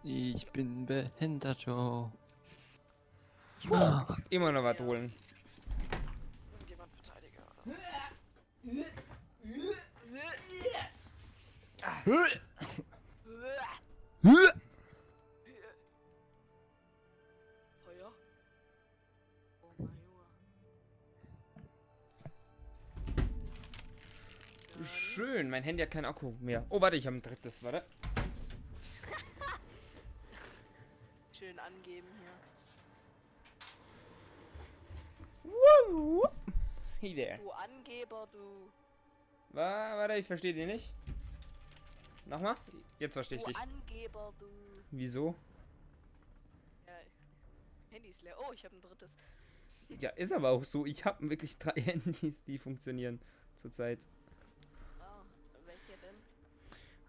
Ich bin behindert, Joe. Immer noch was holen. Irgendjemand Verteidiger oder Feuer? Oh mein Junge. Schön, mein Handy hat keinen Akku mehr. Oh, warte, ich habe ein drittes, warte. Schön angeben hier. Hey there. Du Angeber, du. Warte, ich verstehe dich nicht. Nochmal? Jetzt verstehe ich Du dich. Angeber, du. Wieso? Ja, Handy ist leer. Oh, ich habe ein drittes. Ja, ist aber auch so. Ich habe wirklich 3 Handys, die funktionieren zurzeit. Ah, welche denn?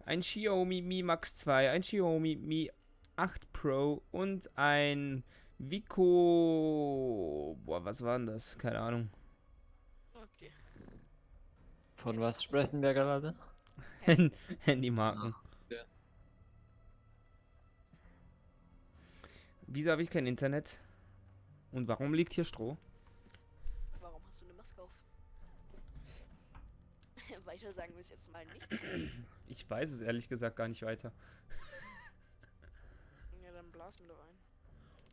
Ein Xiaomi Mi Max 2, ein Xiaomi Mi 8 Pro und ein Vico... Boah, was war denn das? Keine Ahnung. Okay. Von was sprechen wir gerade? Handymarken. Ja. Wieso habe ich kein Internet? Und warum liegt hier Stroh? Warum hast du eine Maske auf? Weiter sagen wir es jetzt mal nicht. Ich weiß es ehrlich gesagt gar nicht weiter. Ja, dann blas mir doch ein.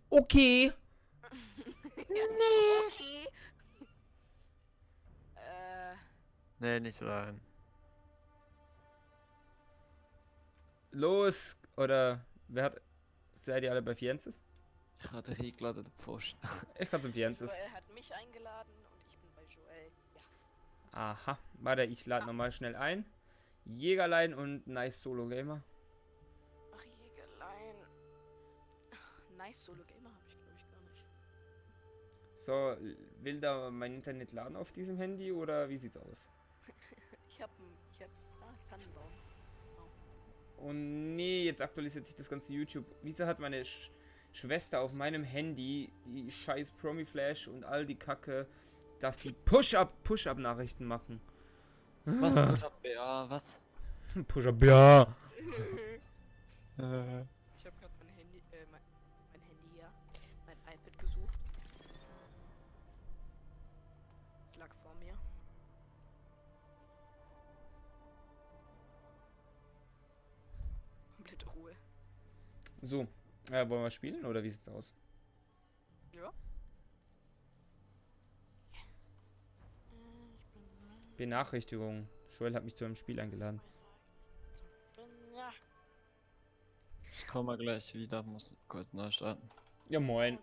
Okay. Okay. Nee, nicht so rein. Los. Oder wer hat... Seid ihr alle bei Fienzes? Ich hatte dich eingeladen, der Pfosten. Ich kann zum Fienzes. Joel hat mich eingeladen und ich bin bei Joel. Ja. Aha. Warte, ich lade nochmal schnell ein. Jägerlein und Nice Solo Gamer. Ach, Jägerlein. Nice Solo Gamer habe ich, glaube ich, gar nicht. So, will da mein Internet laden auf diesem Handy oder wie sieht's aus? Tannenbaum. Und nee, jetzt aktualisiert sich das ganze YouTube. Wieso hat meine Schwester auf meinem Handy die scheiß Promi-Flash und all die Kacke, dass die Push-Up-Nachrichten machen? Was? Push-Up? Ja, was? Push-Up, ja. Ich habe gerade mein Handy, mein Handy, ja, mein iPad gesucht. Es lag vor mir. Komplette Ruhe. So, wollen wir spielen oder wie sieht's aus? Ja. Benachrichtigung. Joel hat mich zu einem Spiel eingeladen. Ja. Ich komme mal gleich wieder, muss kurz neu starten. Ja, moin.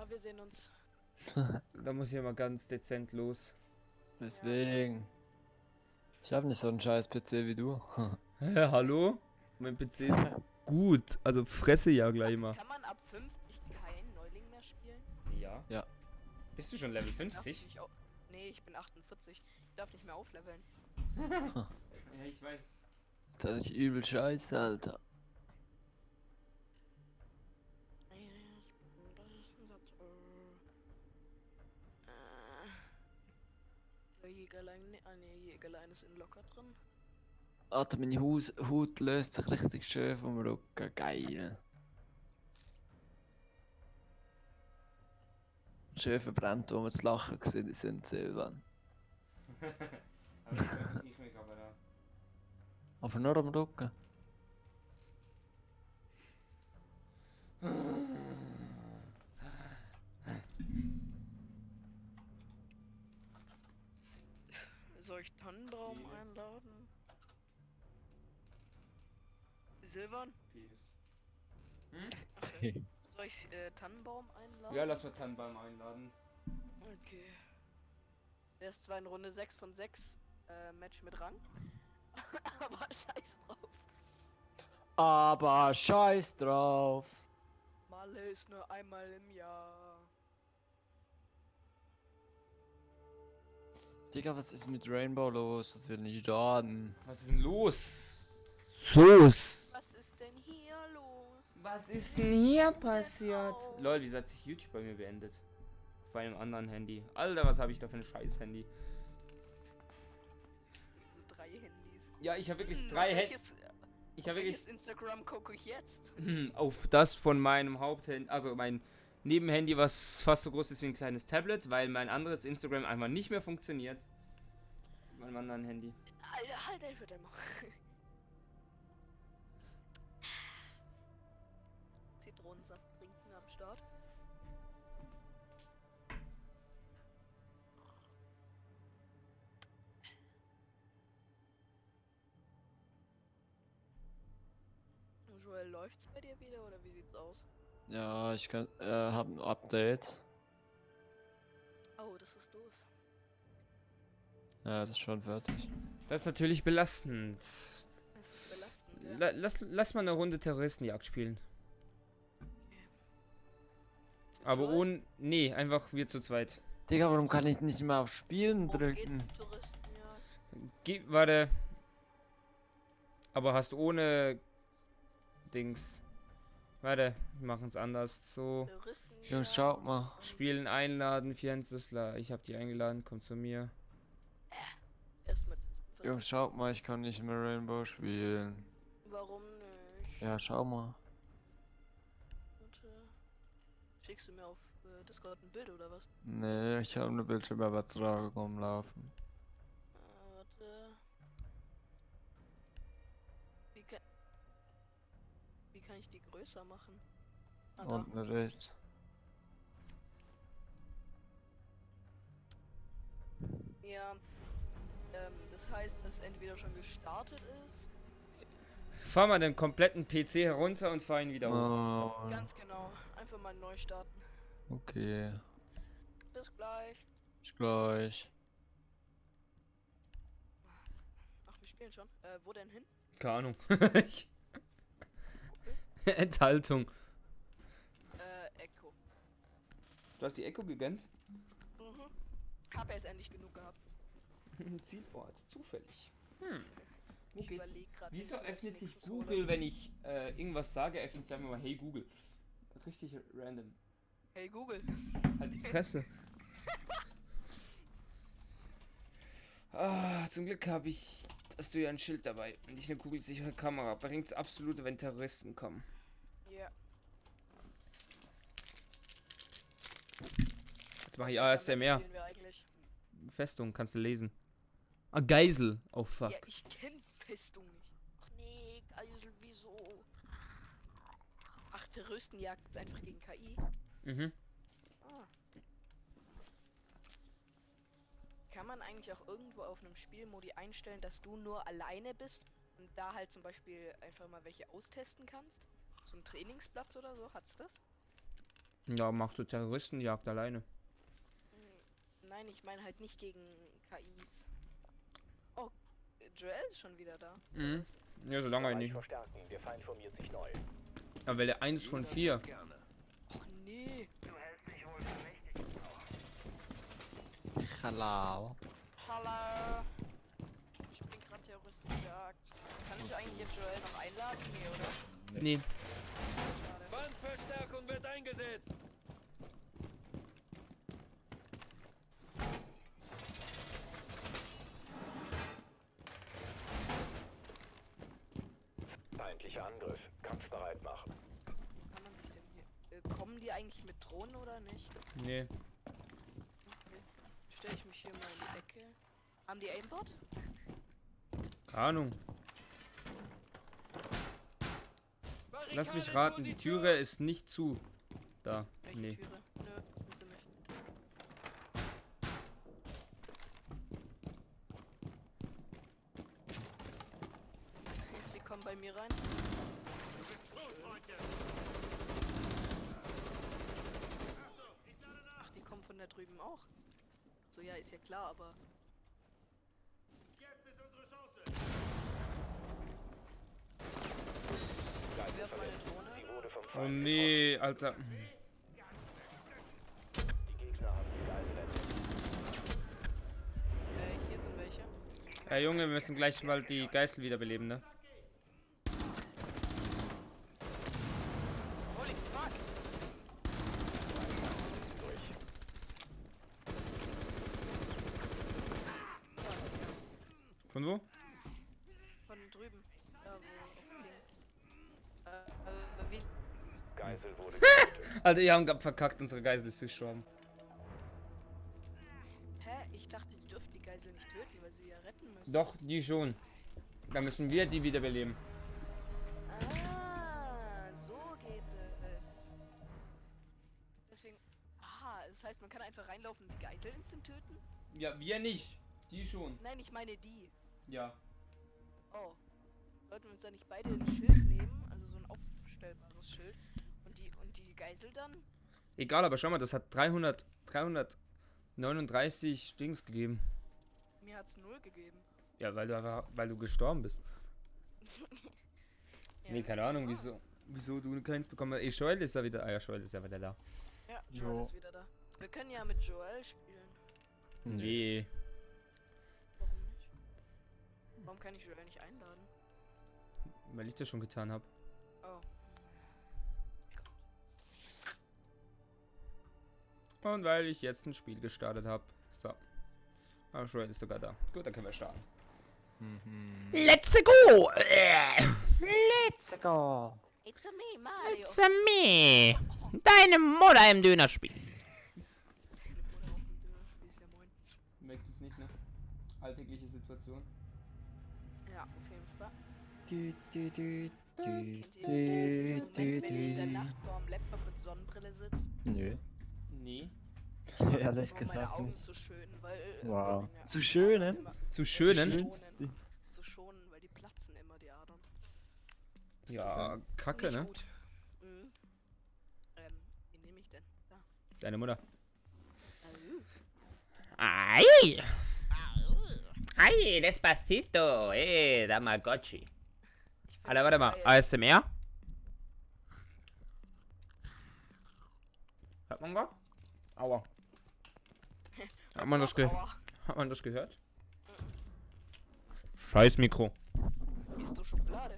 Wir sehen uns. Da muss ich ja mal ganz dezent los. Deswegen. Ich habe nicht so einen scheiß PC wie du. Hä, hallo? Mein PC ist gut. Also fresse ja gleich mal. Kann man ab 50 kein Neuling mehr spielen? Ja. Ja. Bist du schon Level Darf ich 50? nicht nee, ich bin 48. Ich darf nicht mehr aufleveln. Ja, ich weiß. Jetzt hatte ich übel scheiße, Alter. Ich bin behindert. Jägerlein, nee, Jägerlein ist in locker drin. Alter, meine Haut löst sich richtig schön vom Rücken. Geil. Schön verbrannt, wo wir zu lachen sind, Silvan. Ich mich aber da. Aber nur am Rücken. Soll ich Tannenbaum Penis. einladen? Silvan? Penis. Okay. Soll ich Tannenbaum einladen? Ja, lass mal Tannenbaum einladen. Okay. Der ist zwar in Runde 6 von 6 Match mit Rang. Aber scheiß drauf. Aber scheiß drauf. Malle ist nur einmal im Jahr. Digga, was ist mit Rainbow los? Das will nicht laden. Was ist denn los? Sus! Was ist denn hier los? Was ist denn hier passiert? Lol, wieso hat sich YouTube bei mir beendet? Auf einem anderen Handy. Alter, was habe ich da für ein scheiß Handy? Diese 3 Handys. Ja, ich habe wirklich 3 Handys. Ich habe wirklich Welches Instagram gucke ich jetzt? auf das von meinem Haupthandy, also mein Nebenhandy, was fast so groß ist wie ein kleines Tablet, weil mein anderes Instagram einfach nicht mehr funktioniert. Mit meinem anderen Handy. Alter, halt einfach mal. Zitronensaft trinken am Start. Joel, läuft's bei dir wieder oder wie sieht's aus? Ja, ich kann, hab ein Update. Oh, das ist doof. Ja, das ist schon fertig. Das ist natürlich belastend. Das ist belastend. Ja. Lass mal eine Runde Terroristenjagd spielen. Aber Joel? ohne. Nee, einfach wir zu zweit. Digga, warum kann ich nicht mehr auf Spielen Worum geht's drücken? im Touristenjahr? Warte. Aber hast ohne Dings. Warte, wir machen es anders. So. Touristenjahr? Jungs, schaut mal. Spielen einladen, Fienzesler. Ich habe die eingeladen, komm zu mir. Erstmal. Jungs, schaut mal, ich kann nicht mehr Rainbow spielen. Warum nicht? Ja, schau mal. Warte. Schickst du mir auf Discord ein Bild oder was? Nee, ich habe eine Bildschirmübertragung rumlaufen. Warte. Wie kann ich die größer machen? Ah, da. Unten rechts. Ja. Das heißt, dass entweder schon gestartet ist. Fahr mal den kompletten PC herunter und fahr ihn wieder hoch. Oh, Ganz genau. Einfach mal neu starten. okay. Bis gleich. Bis gleich. Ach, wir spielen schon. Wo denn hin? Keine Ahnung. Enthaltung. Echo. Du hast die Echo gegönnt? Mhm. Hab jetzt endlich genug gehabt. Zielort, zufällig. Wo Ich geht's? überleg grad. Wieso wie ich als öffnet sich nächstes hole. Google, wenn ich irgendwas sage, öffnet sich einfach mal Hey Google. Richtig random. Hey Google. Halt die Fresse. Zum Glück hast du ja ein Schild dabei und nicht eine kugelsichere Kamera. Bringt's absolute, wenn Terroristen kommen. Ja. Jetzt mache ich Damit ASMR. spielen wir eigentlich. Festung, kannst du lesen. Ah, Geisel. Oh fuck. Ja, ich kenn Festung nicht. Ach nee, Geisel, wieso? Ach, Terroristenjagd ist einfach gegen KI. Mhm. Ah. Kann man eigentlich auch irgendwo auf einem Spielmodi einstellen, dass du nur alleine bist und da halt zum Beispiel einfach mal welche austesten kannst? So ein Trainingsplatz oder so, hat's das? Ja, mach du Terroristenjagd alleine. Nein, ich meine halt nicht gegen KIs. Oh, Joel ist schon wieder da. Mhm. Ja, solange er nicht. Verstärken. Der Feind formiert sich neu. Aber Welle 1 von 4. Ach nee. Hallo. Hallo. Ich bin gerade Terroristenjagd. Kann ich eigentlich jetzt Joel noch einladen? Nee, oder? Nee. Schade. Wandverstärkung wird eingesetzt. Feindlicher Angriff. Kampfbereit machen. Kann man sich denn hier... kommen die eigentlich mit Drohnen oder nicht? Nee. Okay. Stelle ich mich hier mal in die Ecke. Haben die Aimbot? Keine Ahnung. Lass mich raten, die Türe ist nicht zu. Da. Welche Nee. Türe? Nö, ist sie nicht. Sie kommen bei mir rein. Ach, die kommen von da drüben auch. So, ja, ist ja klar, aber... Werf meine Drohne. Sie wurde vom Oh Feind nee, Alter. getroffen. Die Gegner haben die Geisel entdeckt. Hier sind welche. Ja, Junge, wir müssen gleich mal die Geißel wiederbeleben, ne? Holy fuck! Von wo? Von drüben. Da, wo auf Geisel wurde getötet. Alter, ihr habt verkackt, unsere Geisel ist gestorben. Hä? Ich dachte, die dürfen die Geisel nicht töten, weil sie ja retten müssen. Doch, die schon. Da müssen wir die wiederbeleben. Ah, so geht es. Deswegen. Aha, das heißt, man kann einfach reinlaufen und die Geisel instant töten? Ja, wir nicht. Die schon. Nein, ich meine die. Ja. Oh. Sollten wir uns da nicht beide ein Schild nehmen? Also so ein aufstellbares Schild. Und die Geisel dann? Egal, aber schau mal, das hat 339 Dings gegeben. Mir hat's 0 gegeben. Ja, weil du gestorben bist. Ja, Nee, keine Ahnung, wieso du keins bekommen hast. Joel ist ja wieder. Ah ja, Joel ist ja wieder da. Ja, Joel Jo. ist wieder da. Wir können ja mit Joel spielen. Nee. Warum nicht? Warum kann ich Joel nicht einladen? Weil ich das schon getan habe. Oh. Und weil ich jetzt ein Spiel gestartet habe. So. Ah, Joel ist sogar da. Gut, dann können wir starten. Let's go! Let's go! It's a me, Mario. It's a me! Deine Mutter im Dönerspieß. Deine Mutter auf dem Dönerspieß, ja moin. Merkt es nicht, ne? Alltägliche Situation. Ja, auf jeden Fall. Du, du, du, du, Kennt du, ihr diesen Moment, wenn ihr in der du, Nacht vorm Laptop mit Sonnenbrille sitzt? Nö. Nee. Ich mach Ehrlich das nur, meine gesagt Augen nicht. zu schön, weil... Wow. ja, Zu schönen? immer- Zu schönen? Schönste. Zu schonen, weil die platzen immer, die Adern. Ja, Kacke, Nicht ne? gut. Mhm. Wen nehme ich denn? Da. Deine Mutter. Au. Ay! Au. Ay, despacito! Tamagotchi. Ich find's Alter, warte mal. geil. ASMR? Hört man was? Aua. Hat man das, Aua. hat man das gehört? Scheiß Mikro. Bist du Schokolade?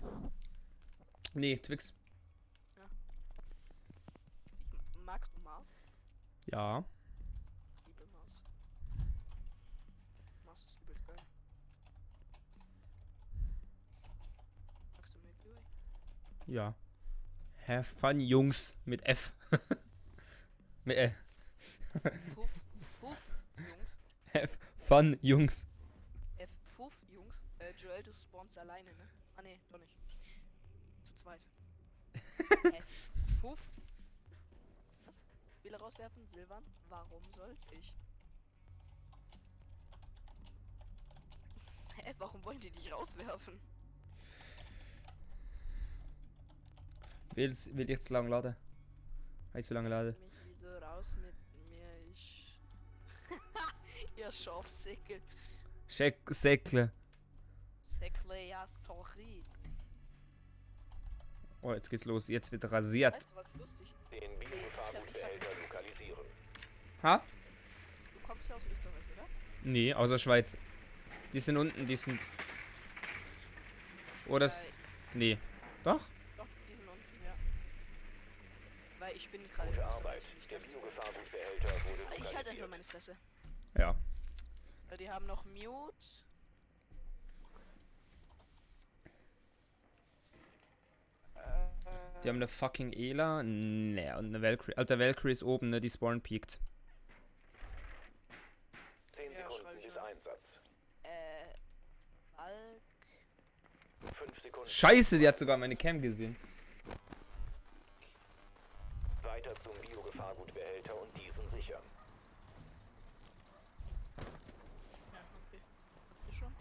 Nee, Twix. Magst du Mars? Ja. Liebe Mars. Mars ist übelst geil. Magst du Milky Way? Ja. Have fun, Jungs. Mit F. Mit Fuff, Fuff, Jungs. Have fun, Jungs. Fuff, Jungs. Joel, du spawnst alleine, ne? Ah, ne, doch nicht. Zu zweit. Fuff. Was? Spieler rauswerfen? Silvan? Warum sollte ich? Hä, warum wollen die dich rauswerfen? Will jetzt lang laden. Heißt so lange laden. Mich wieso raus mit mir? Ich. Ihr Schafsäckel. Säckle. Säckle, ja, sorry. Oh, jetzt geht's los. Jetzt wird rasiert. Weißt du, was lustig? Den Biogefahrgutbehälter lokalisieren. Ha? Du kommst ja aus Österreich, oder? Nee, außer Schweiz. Die sind unten, die sind. Oh, das. Nee. Doch? Doch, die sind unten, ja. Weil ich bin gerade. Gute Arbeit. Der Biogefahrgutbehälter wurde Ich halte einfach lokalisiert. meine Fresse. Ja. Weil die haben noch Mute. Die haben eine fucking Ela. Ne, und eine Valkyrie. Alter, Valkyrie ist oben, ne? Die Spawn peakt. 10 Ja, Sekunden schreib ich bis mal. Einsatz. Alk. 5 Sekunden. Scheiße, die hat sogar meine Cam gesehen. Weiter zum Biogefahrgutbehälter und diesen sichern. Ja, okay. Habt ihr schon?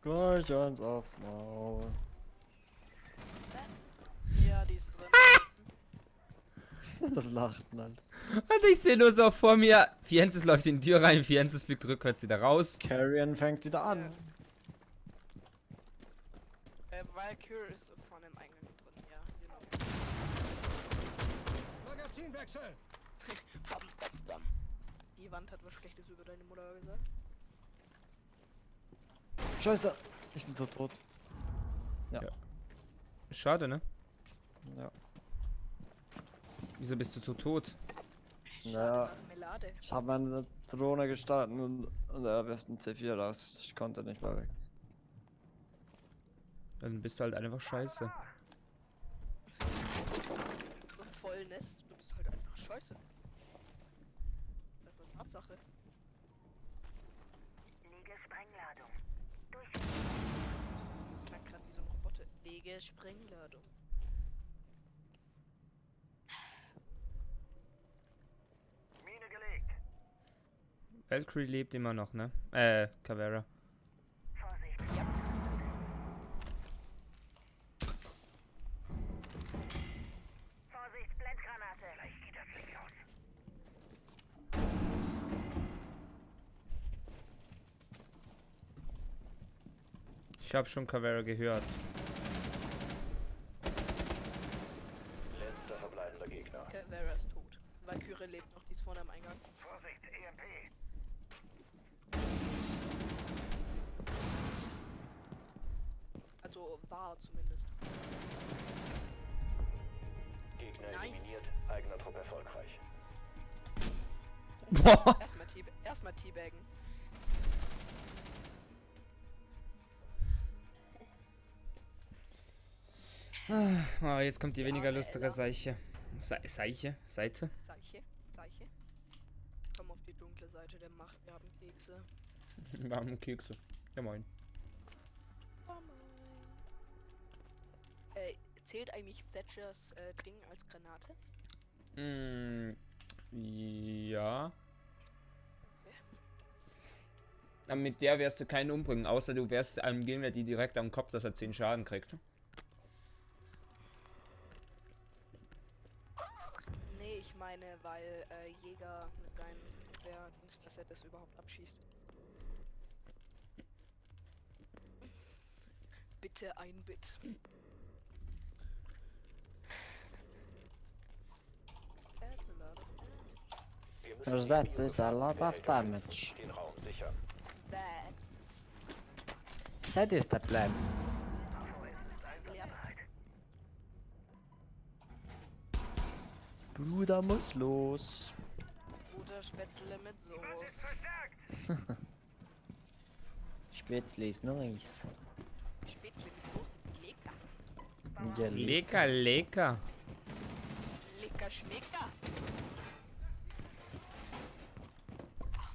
Gleich eins aufs Maul. Ja, die ist drin. Das Lachen halt. Alter, ich sehe nur so vor mir. Fienzes läuft in die Tür rein, Fienzes fliegt rückwärts wieder raus. Carrion fängt wieder an. Valkyrie ist vorne im Eingang drin, ja, genau. Magazinwechsel! Bam, bam, bam. Die Wand hat was Schlechtes über deine Mutter gesagt. Scheiße, ich bin so tot. Schade, ne? Ja. Wieso bist du so tot? Schade, Ja. Marmelade. Ich habe meine Drohne gestartet und er wirft ein C4 raus. Ich konnte nicht mehr weg. Dann bist du halt einfach scheiße. Voll nett. Du bist halt einfach scheiße. Das ist eine Tatsache. Lege Sprengladung. Klang gerade wie so ein Roboter. Lege Sprengladung. Mine gelegt. Valkyrie lebt immer noch, ne? Caveira. Vorsicht. Ja. Vorsicht, Blendgranate. Gleich geht das Licht aus. Ich habe schon Caveira gehört. Letzter verbleibender Gegner. Vera ist tot. Valkyrie lebt noch, die ist vorne am Eingang. Vorsicht, EMP. Also war zumindest. Gegner Nice. eliminiert. Eigener Trupp erfolgreich. Boah. Erstmal Teabaggen. Ah, jetzt kommt die weniger Arme lustige Ella. Seite. Seite? Seiche. Komm auf die dunkle Seite der Macht, wir haben Kekse. Wir haben Kekse. Ja moin. Zählt eigentlich Thatchers Ding als Granate? Ja. Aber mit der wirst du keinen umbringen, außer du wärst einem Gegner die direkt am Kopf, dass er 10 Schaden kriegt. Nee, ich meine, weil Jäger mit seinem Gewehr, dass er das überhaupt abschießt. Bitte ein Bit. Wir müssen That die is a lot of Biobehälter damage. den Raum sichern. That's That is the plan. Bruder muss los. Guter Spätzle mit Soße. Spätzle ist nice. Spätzle mit Soße. Lecker. Ja, Lecker, lecker. Lecker Schmecker.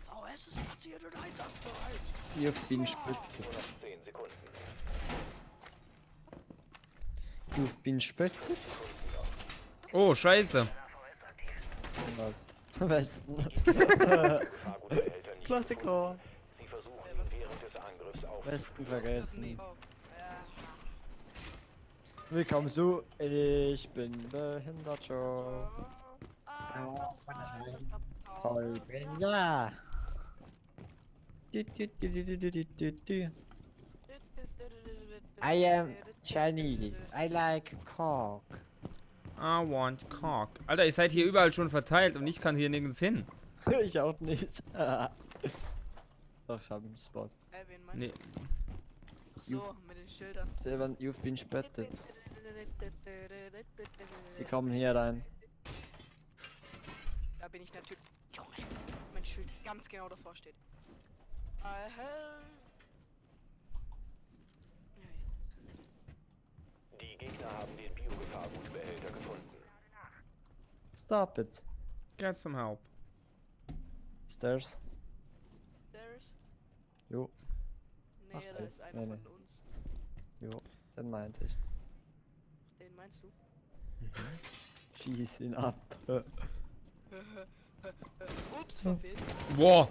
VS ist platziert und einsatzbereit. Ich bin spöttet. Nur noch 10 Sekunden. Ich bin spöttet. Oh, scheiße. Was? Westen. Gefahrgutbehälter nicht Klassiker. gefunden. Sie versuchen ihn während des Angriffs aufzunehmen. Westen vergessen. Oh, ja. Willkommen zu. Ich bin behindert schon. Voll bin ja. I am Chinese. I like Cock. I want cock. Alter, ihr seid hier überall schon verteilt und ich kann hier nirgends hin. Ich auch nicht. Doch, ich hab einen Spot. Wen meinst Nee. du? Ach so, mit den Schildern. Silvan, you've been spotted. Die kommen hier rein. Da bin ich natürlich. Junge, mein Schild ganz genau davor steht. Die Gegner haben den Biogefahrgutbehälter gefunden. Stop it. Get some help. Stairs. There's. Jo, Nee, Ach, da ist einer nee, von uns. jo. Den meinte ich. Den meinst du? Schieß ihn ab. Ups, verfehlt. Boah.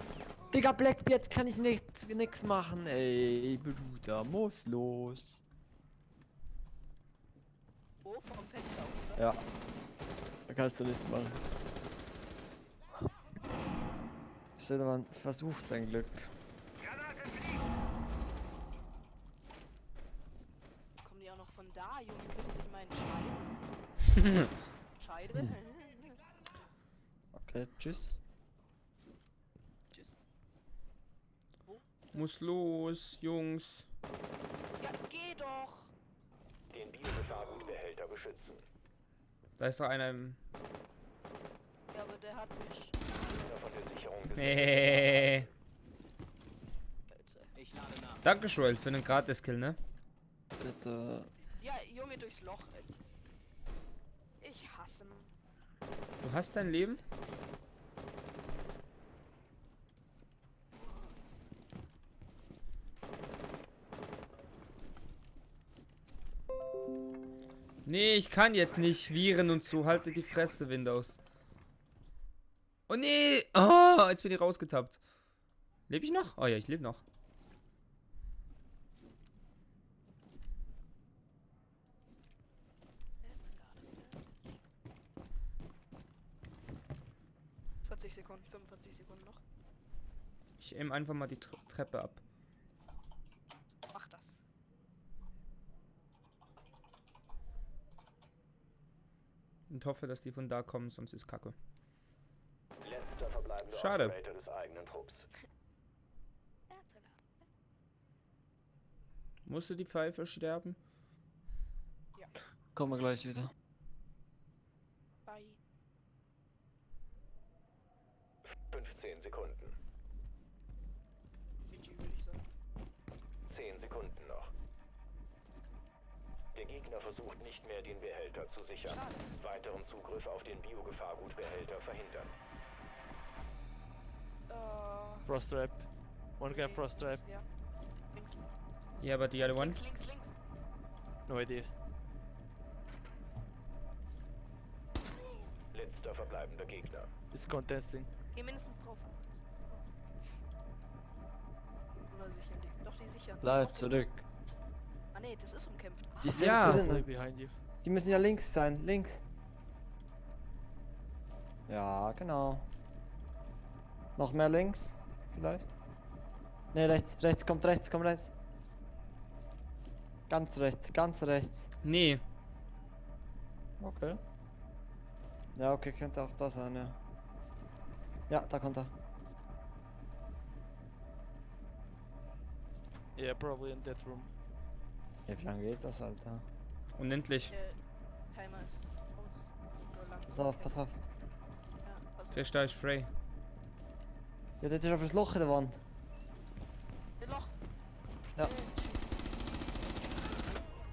Digga, Blackbeard, jetzt kann ich nix machen, ey. Bruder, muss los. Oh, vom Fenster aus, oder? Ja. Da kannst du nichts machen. Silvan, versuch dein Glück. Kommen die auch noch von da? Junge, können sich mal entscheiden. Scheide? Okay, tschüss. Tschüss. Muss los, Jungs. Ja, geh doch! Den Biogefahrgutbehälter beschützen. Da ist doch einer im... Ja, aber der hat mich. Gegner von der Sicherung gesichert. Nee. Alter. Danke, Joel, für den Gratis-Kill, ne? bitte. Ja, Junge, durchs Loch. Alter. Ich hasse man. Du hast dein Leben? Nee, ich kann jetzt nicht. Viren und so. Halte die Fresse, Windows. Oh nee! Oh, jetzt bin ich rausgetappt. Lebe ich noch? Oh ja, ich lebe noch. Jetzt gerade. 40 Sekunden, 45 Sekunden noch. Ich aim einfach mal die Treppe ab. Mach das. Und hoffe, dass die von da kommen, sonst ist Kacke. Letzter verbleibender Schade. Operator des eigenen Trupps. Musste die Pfeife sterben? Kommen wir gleich wieder. Bye. 15 Sekunden. GG würde ich sagen. 10 Sekunden noch. Der Gegner versucht nicht mehr, den Behälter zu sichern. Schade. Weiteren Zugriff auf den Biogefahrgutbehälter verhindern. Frost Trap. One guy Frost Trap. Ja. Links, Yeah, but the other one? links, links. No idea. Letzter verbleibender Gegner. It's contesting. Geh mindestens drauf. Oder sichern die? Doch, die sichern. Bleib Doch. zurück. Ah ne, das ist umkämpft. Die sind Ja. Right drinnen. behind you. Die müssen ja links sein. Links. Ja, genau. Noch mehr links? Vielleicht? Ne, rechts. Rechts, kommt rechts, kommt rechts. Ganz rechts, ganz rechts. Nee. Okay. Ja, okay, könnte auch das sein, ja. Ja, da kommt er. Yeah, probably in that room. Ja, wie lange geht das, Alter? Unendlich. Timer ist aus. Nur lang Pass auf, pass auf. Ja, pass auf. Der Star ist frei. Ja, das ist auf das Loch in der Wand. Der Loch. Ja.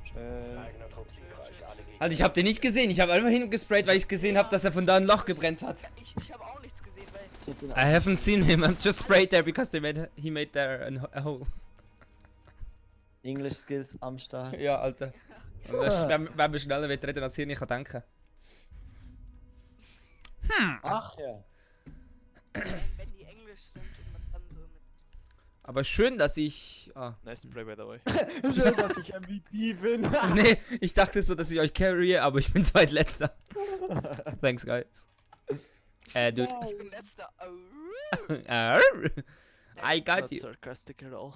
Schön. Eigener Trupp siegreich. Alle Gegner. Alter, ich hab den nicht gesehen. Ich habe einfach hingesprayt, weil ich gesehen habe, dass er von da ein Loch gebrennt hat. Ich habe auch nichts gesehen, weil Ich hab den I haven't seen him. I'm just sprayed there because he made there a hole. English Skills am Start. Ja, Alter. Und das wenn wir schneller reden, als ich nicht denken kann. Ach ja. wenn die Englisch sind und man dann so mit. Aber schön, dass ich... Ah. Nice play by the way. Schön, dass ich MVP bin. Nee, ich dachte so, dass ich euch carry, aber ich bin zweitletzter. Thanks, guys. Dude. Ich bin letzter. I got Not you. sarcastic at all.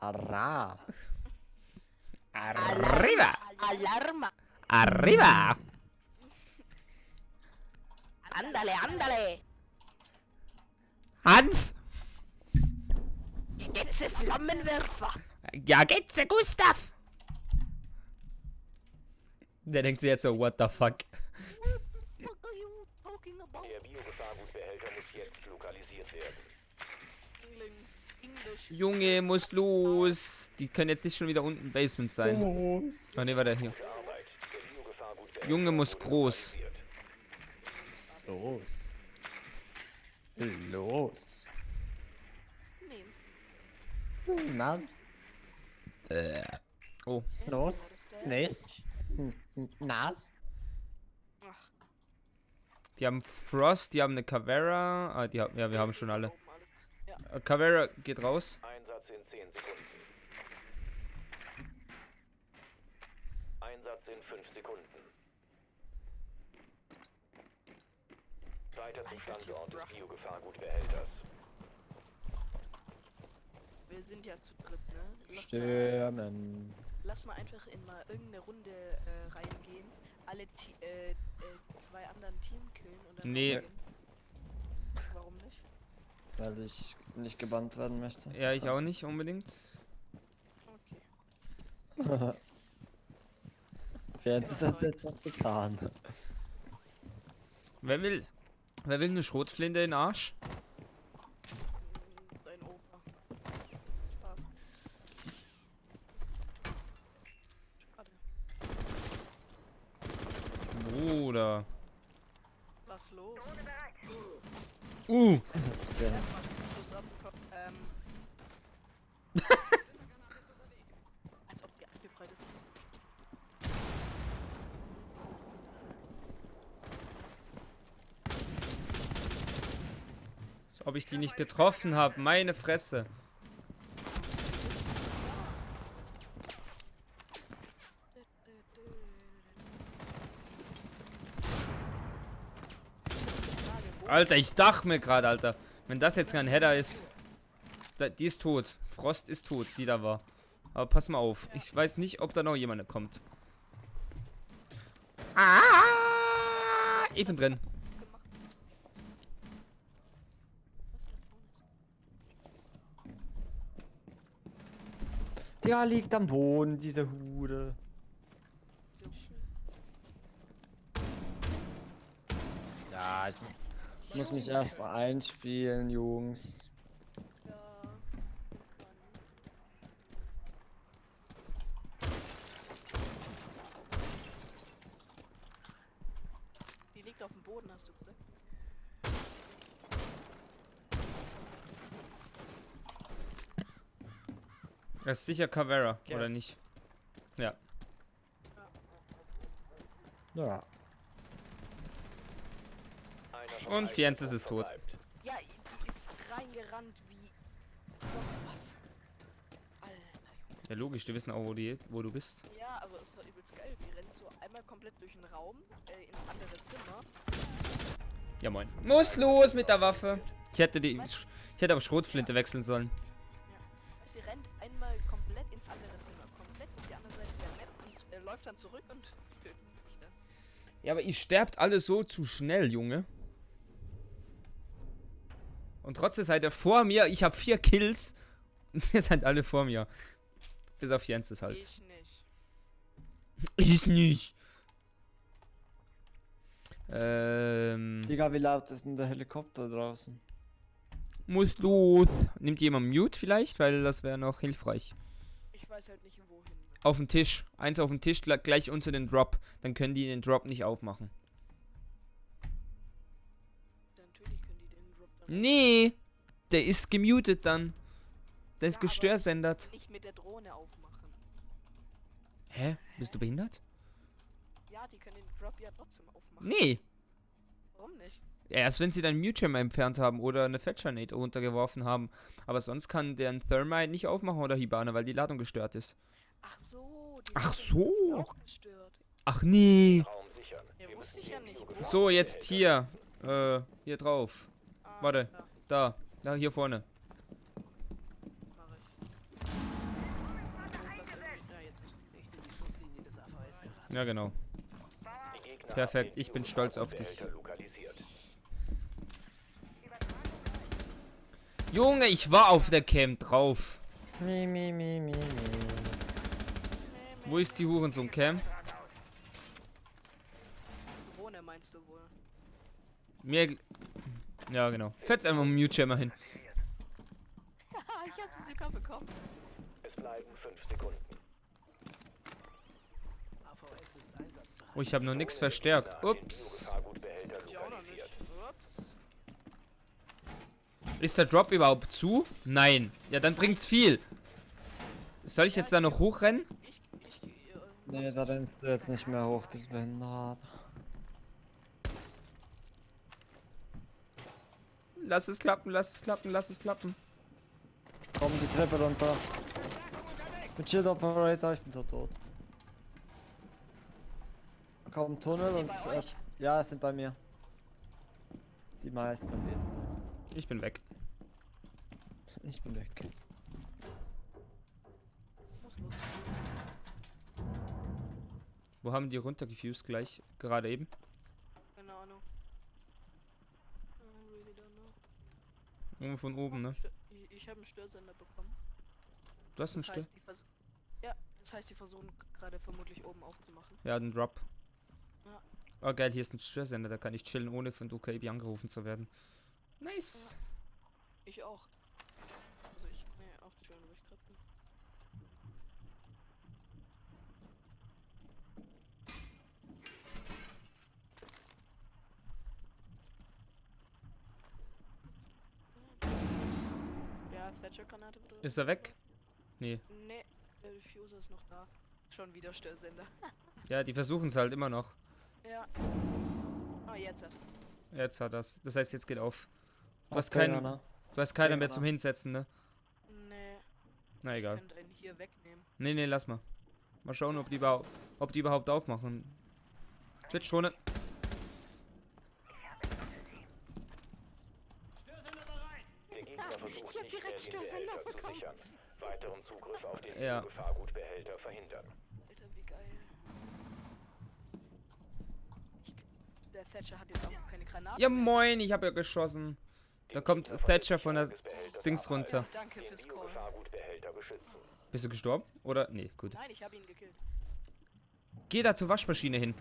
Ara. Arriba! Alarma! Arriba! Andale, andale! Hans! Jetzt Flammenwerfer! Ja, geht's, Gustav! Der denkt sich jetzt so, what the fuck? What are you talking about? Der Biogefahrgutbehälter muss jetzt lokalisiert werden. English. Junge, muss los! Die können jetzt nicht schon wieder unten im Basement sein. Oh ne, warte, hier. Gute Arbeit. Der Biogefahrgutbehälter Junge muss wurde groß. lokalisiert. Los. Los. Means. Das ist nass. Oh. Los. Nass. Nass. Ach, Die haben Frost, die haben eine Cavera. Ah, die haben, ja, wir haben schon alle. oben alles. Ja. Cavera geht raus. Einsatz in 10 Sekunden. Einsatz in 5 Sekunden. Weiter zum Standort des Biogefahrgutbehälters. Wir sind ja zu dritt, ne? Stürmen. Lass mal einfach in mal irgendeine Runde reingehen. Alle zwei anderen Team killen und dann Nee. rausgehen. Warum nicht? Weil ich nicht gebannt werden möchte. Ja, ich auch nicht unbedingt. Okay. Jetzt hat etwas getan. Wer will eine Schrotflinte in den Arsch? Dein Opa. Spaß. Bruder. Was los? Ja. Erstmal Schuss abbekommen. Als ob die abgeprallt ist. Als ob ich die nicht getroffen habe. Meine Fresse. Alter, ich dachte mir gerade, Alter. Wenn das jetzt kein Header ist. Die ist tot. Frost ist tot, die da war. Aber pass mal auf. Ich weiß nicht, ob da noch jemand kommt. Ah! Ich bin drin. Gemacht. Was denn vorne ist? Der liegt am Boden, diese Hure. Ja, ich muss mich erstmal einspielen, Jungs. Ja. Die liegt auf dem Boden, hast du gesagt? Das ist sicher Cavera, Ja. oder nicht? Ja. Ja. Einer Und von Fiennes allen ist tot. verbleibt. Ja, die ist reingerannt wie sonst was. Alter, Junge. Ja, logisch, die wissen auch, wo du bist. Ja, aber es war übelst geil. Sie rennt so einmal komplett durch den Raum, ins andere Zimmer. Ja, moin. Muss los mit der Waffe. Ich hätte auf Schrotflinte wechseln sollen. Sie rennt einmal komplett ins andere Zimmer, komplett auf die andere Seite der Map und läuft dann zurück und tötet mich dann. Ja, aber ihr sterbt alle so zu schnell, Junge. Und trotzdem seid ihr vor mir. Ich habe 4 Kills. Und ihr seid alle vor mir. Bis auf Jens halt. Ich nicht. Ich nicht. Digga, wie laut ist denn der Helikopter draußen? Muss los. Nimmt jemand Mute vielleicht? Weil das wäre noch hilfreich. Ich weiß halt nicht wohin. Auf dem Tisch. Eins auf dem Tisch, gleich unter den Drop. Dann können die den Drop nicht aufmachen. Natürlich können die den Drop dann Nee. Der ist gemutet dann. Der ist Ja, aber- gestörsendert. nicht mit der Drohne aufmachen. Hä? Bist du behindert? Ja, die können den Drop ja trotzdem aufmachen. Nee. Warum nicht? Erst wenn sie dann Mute-Jam entfernt haben oder eine Fetcher-Nade runtergeworfen haben. Aber sonst kann der ein Thermite nicht aufmachen oder Hibana, weil die Ladung gestört ist. Ach so. Die Ach Ladung ist so. auch gestört. Ach nee. Raum sichern. Ja, Wir wusste müssen ich ja den nicht. Biogefahrengut So, jetzt Behälter hier. Hier drauf. Ah, Warte. Ja, Da. Da, hier vorne. mach ich. Ja, jetzt. Ja, genau. Die Gegner Perfekt, haben den ich bin stolz auf dich. Biogefahrenbehälter lokalisiert. Junge, ich war auf der Camp drauf. Mi, mi, mi, mi, mi. Wo ist die Hurensohn-Cam? Drohne meinst du wohl? Mir. Ja, genau. Fetz einfach einen Mute-Jammer hin. Haha, ich hab sie sogar bekommen. Es bleiben 5 Sekunden. Oh, ich habe noch nichts verstärkt. Ups. Biogefahrengut-Behälter Ich auch noch nicht. lokalisiert. Ups. Ist der Drop überhaupt zu? Nein. Ja, dann bringt's viel. Soll ich jetzt da noch hochrennen? Nee, da rennst du jetzt nicht mehr hoch, bis behindert. Lass es klappen, lass es klappen, lass es klappen. Komm die Treppe runter. Mit Shield Operator, ich bin so tot. Komm, Tunnel und. bei euch? Ja, es sind bei mir. Die meisten auf jeden Fall. Ich bin weg. Ich bin weg. Muss los. Wo haben die runtergefused gleich? Gerade eben? Keine Ahnung. I really don't know. Irgendwo von oben, ne? Ich habe einen Störsender bekommen. Du hast einen Das Stück. heißt, ja, das heißt, sie versuchen gerade vermutlich oben aufzumachen. Ja, den Drop. Ja. Oh geil, hier ist ein Störsender, da kann ich chillen, ohne von UKB angerufen zu werden. Nice. Ich auch. Also ich, nee, auch schön, wo ich gerade bin. Thatcher-Granate drin. Ist er weg? Nee. Nee, der Diffuser ist noch da. Schon wieder Störsender. Ja, die versuchen es halt immer noch. Ja. Oh, jetzt hat. Jetzt hat das. Das heißt, jetzt geht auf. Du hast Okay, keinen, Jana. du hast keiner Okay, mehr Jana. zum Hinsetzen, ne? Nee. Na egal. Ich könnte einen hier wegnehmen. Nee, lass mal. Mal schauen, ob die überhaupt aufmachen. Twitch-Drohne. Der Gegner versucht Ich hab nicht direkt mehr, den Störsender Behälter zu bekommen. sichern. Weiteren Zugriff auf den Ja. Biogefahrgutbehälter verhindern. Alter, wie geil. Der Thatcher hat jetzt auch noch keine Granate. Ja moin, ich habe ja geschossen. Da kommt Thatcher von der Dings runter. Danke Den fürs Call. Biogefahrgutbehälter beschützen. Bist du gestorben? Oder? Nee, gut. Nein, ich habe ihn gekillt. Geh da zur Waschmaschine hin.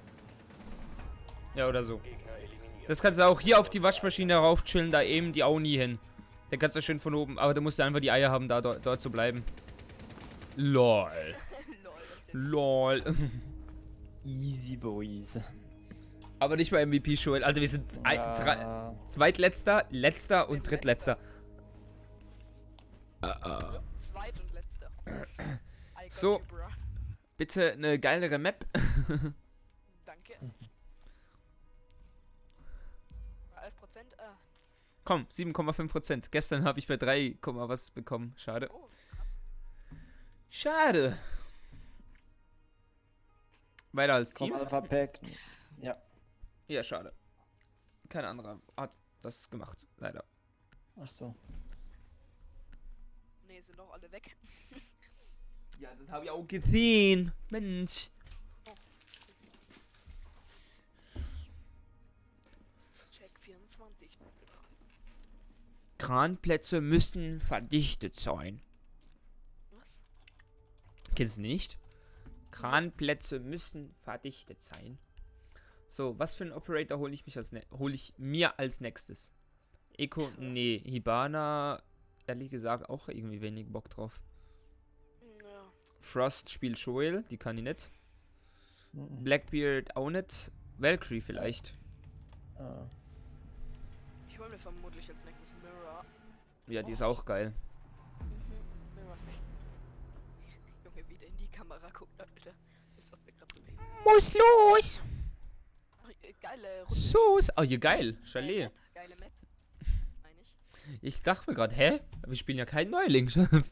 Ja, oder so. Gegner eliminiert. Das kannst du auch hier auf die Waschmaschine rauf chillen, da eben die auch nie hin. Da kannst du schön von oben, aber da musst du einfach die Eier haben, da dort zu bleiben. LOL. Lol. LOL. Easy Boys. Aber nicht mal MVP Joel. Alter, wir sind Ja. zweitletzter, letzter und drittletzter. Zweit und letzter. I got So. you, bruh. Bitte eine geilere Map. Danke. 11%? Ah. Komm, 7,5%. Gestern habe ich bei 3, was bekommen. Schade. Oh, krass. Schade. Weiter als Komm, Team? Alpha Pack. Ja. Ja, schade. Kein anderer hat das gemacht, leider. Ach so. Nee, sind doch alle weg. Ja, das habe ich auch gesehen. Mensch. Check 24. Kranplätze müssen verdichtet sein. Was? Kennst du nicht? Kranplätze müssen verdichtet sein. So, was für einen Operator hole ich mir als nächstes? Eco, nee, Hibana, ehrlich gesagt, auch irgendwie wenig Bock drauf. Ja. Frost spielt Joel, die kann ich nicht. Mhm. Blackbeard auch nicht. Valkyrie vielleicht. Ah. Ich hole mir vermutlich als nächstes Mirror. Ja, die ist auch geil. Mirror ist echt. Junge, wieder in die Kamera guckt, Alter. Als ob der gerade so weh. Muss los! Ach, geile Runde. Sus! Oh, hier geil. Chalet. Geile Map. Meine ich. Ich dachte mir gerade, hä? Wir spielen ja kein Neuling.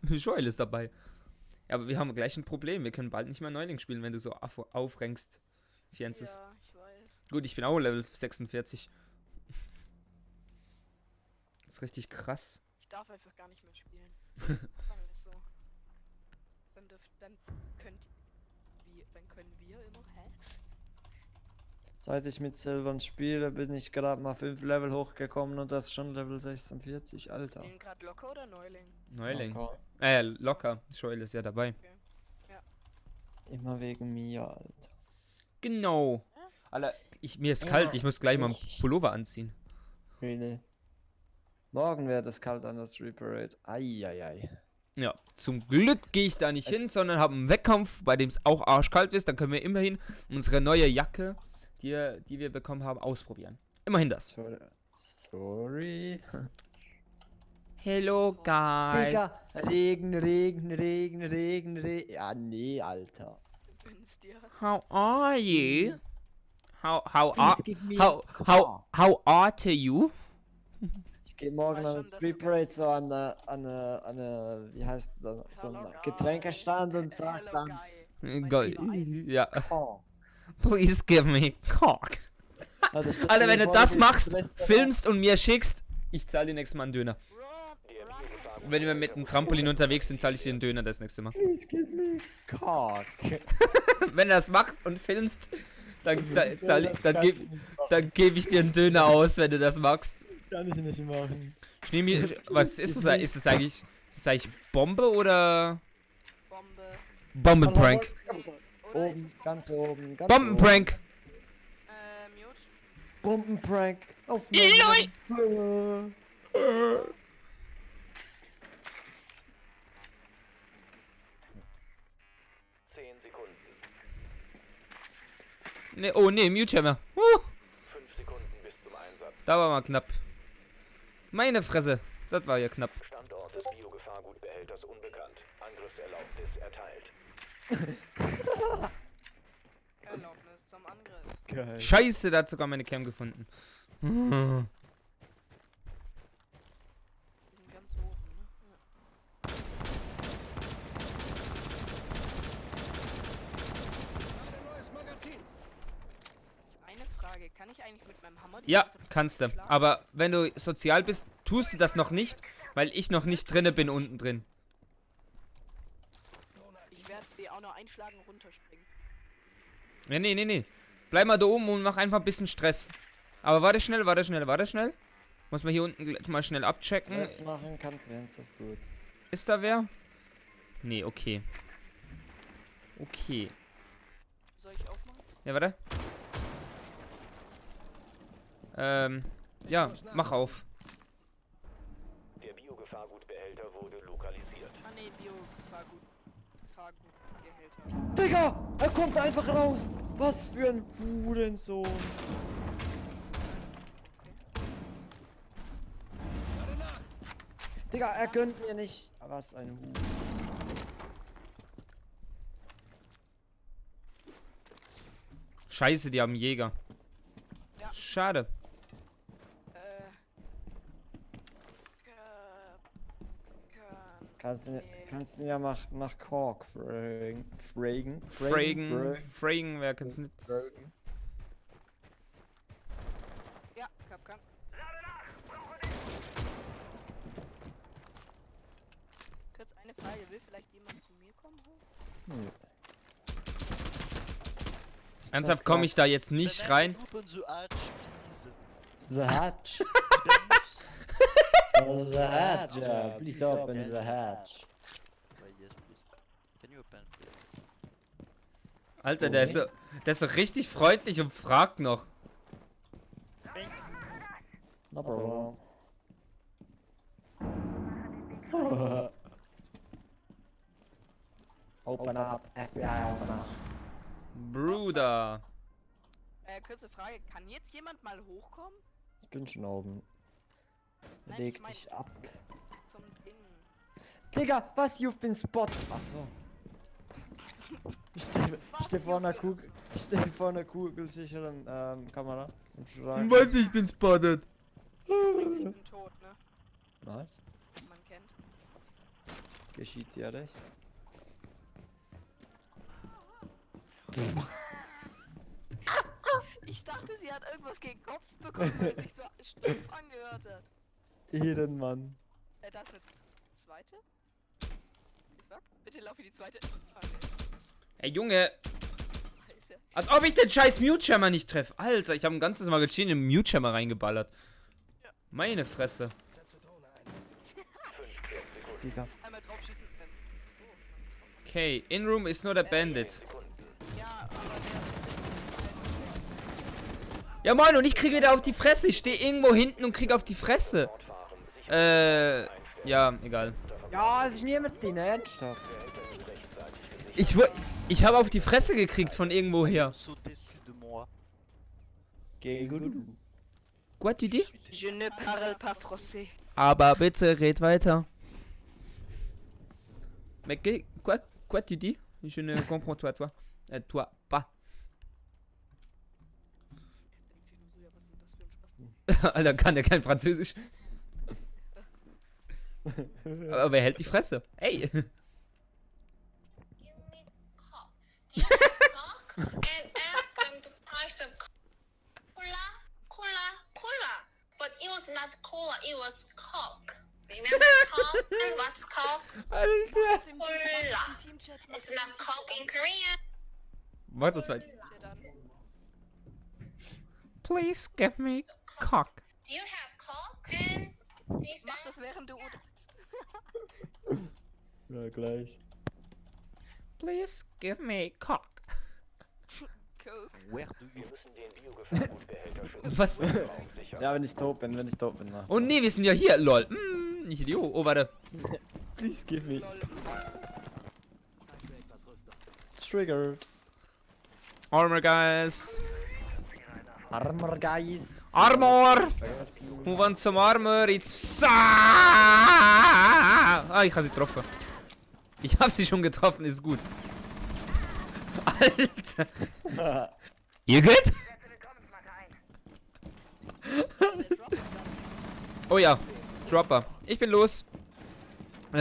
Joel ist dabei. Ja, aber wir haben gleich ein Problem. Wir können bald nicht mehr Neuling spielen, wenn du so aufränkst. Fienzes. Ja, ich weiß. Gut, ich bin auch Level 46. Das ist richtig krass. Ich darf einfach gar nicht mehr spielen. Sagen wir es so. Dann können wir immer, hä? Seit ich mit Silvern spiele, bin ich gerade mal 5 Level hochgekommen und das schon Level 46, Alter. Den gerade locker oder Neuling? Neuling. Okay. Locker. Joel ist ja dabei. Immer wegen mir, Alter. Genau. Alter, mir ist Ja, kalt. Ich muss gleich mal einen ich- Pullover anziehen. Really. Morgen wird es kalt an der Street Parade. Eieiei. Ja, zum Glück gehe ich da nicht hin, sondern habe einen Wettkampf, bei dem es auch arschkalt ist. Dann können wir immerhin unsere neue Jacke, die wir bekommen haben, ausprobieren. Immerhin das. Sorry. Hello, guys. Digga, Regen. Ja, nee, Alter. Gönn's dir. How are you? How Please give me how car. how are you? Ich gehe morgen weiß an der schon, dass Street du Parade so an der, wie heißt das, so Hello, ein guy. Getränkestand und sag Hello, dann, guy. Geil. Lieber Ja. oh. Please give me cock. Alter, wenn du das machst, filmst und mir schickst, ich zahle dir nächstes Mal einen Döner. Wenn wir mit einem Trampolin unterwegs sind, zahle ich dir einen Döner das nächste Mal. Please give me cock. Wenn du das machst und filmst, dann gebe ich dir einen Döner aus, wenn du das magst. Kann ich nicht machen. Ich nehme hier, was ist das? Ist das eigentlich Bombe oder Bombe. Bombenprank? Oder ist Oben, es ganz oben, ganz Bombenprank. Mute? oben. Bombenprank. Auf Loi. Höhe. 10 Sekunden. Ne, oh ne, Mute-Hammer. 5 Sekunden bis zum Einsatz. Da war mal knapp. Meine Fresse, das war ja knapp. Standort des Angriffserlaubnis erteilt. Erlaubnis zum Angriff. Geil. Scheiße, da hat sogar meine Cam gefunden. Hm. Die sind ganz oben, ne? Ja. Jetzt eine Frage. Kann ich eigentlich mit meinem Hammer die Ja, ganze Zeit kannst du. schlagen? Aber wenn du sozial bist, tust du das noch nicht, weil ich noch nicht drinne bin unten drin. Ich werde die auch noch einschlagen und runterspringen. Ja, nee. Bleib mal da oben und mach einfach ein bisschen Stress. Aber warte schnell. Muss man hier unten gleich mal schnell abchecken. Was machen kann, Fans ist gut. Ist da wer? Nee, okay. Soll ich aufmachen? Ja, warte. Ja, mach auf. Der Biogefahrgutbehälter wurde lokalisiert. Ah ne, Fahrgutgehälter. Digga, er kommt einfach raus. Was für ein Hurensohn. Digga, er gönnt mir nicht. Was ein Huren. Scheiße, die haben einen Jäger. Ja. Schade. Kannst du ja nach Kork fragen. Fragen, wer kann's nicht. Ja, Kapkan. Kurz eine Frage, will vielleicht jemand zu mir kommen? Hm. Ernsthaft komme ich da jetzt nicht rein. The hatch. The hatch. Please open the hatch. Alter, der ist so richtig freundlich und fragt noch. No problem. Open up, FBI, open up. Bruder. Kurze Frage, kann jetzt jemand mal hochkommen? Ich bin schon oben. Nein, Leg ich mein- dich ab. Zum Ding. Digga, was, you've been spot. Ach so. Ich steh vor einer Kugel. Ich stehe vor einer kugelsicheren Kamera. Im Schrank. Ich bin spotted. Ich bin tot, ne? Was? Man kennt. Geschieht dir recht? Ich dachte, sie hat irgendwas gegen den Kopf bekommen, weil es sich so stumpf angehört hat. Ehrenmann. Das ist eine zweite? Fuck. Bitte lauf in die zweite. Ah, nee. Ey, Junge. Alter. Als ob ich den scheiß Mute-Jammer nicht treffe. Alter, ich habe ein ganzes Magazin im Mute-Jammer reingeballert. Ja. Meine Fresse. Digga. Einmal draufschießen. So. Okay, in-room ist nur der Bandit. Ja, aber der ist. Ja moin, und ich kriege wieder auf die Fresse. Ich stehe irgendwo hinten und kriege auf die Fresse. Ja, egal. Ja, es ist niemand drin, ernsthaft. Ich habe auf die Fresse gekriegt von irgendwo her. Geh gut. What you did? Je ne parle pas français. Aber bitte red weiter. Mais quoi tu dis? Je ne comprends toi pas. Denkt sich nur so, ja, was ist denn das für ein Spaß? Alter, kann der kein Französisch. Aber wer hält die Fresse? Ey. Give me cock. Do you have cock? And ask them the price of cola. But it was not cola, it was cock. Remember cock? And what's cock? Alter. Cola. Teamchat It's not cock in Korean. Mach das weiter. dann. Please give me cock. Do you have cock? And they Mach said, das während du Ja, gleich. Please give me cock. Coke. Wir müssen den Biogefahrgutbehälter schützen. Was? Ja, wenn ich tot bin, mach. Oh nee, wir sind ja hier, lol. Ich Idiot. Oh, warte. Please give me. Lol. Triggered. Armor, guys. Armor, guys. Armor! Vergessen. Move on zum Armor. It's... Ah, ich habe sie getroffen. Ich hab sie schon getroffen, ist gut. Alter. Ihr geht? Setze Willkommensmarke ein. Oh ja, Dropper. Ich bin los.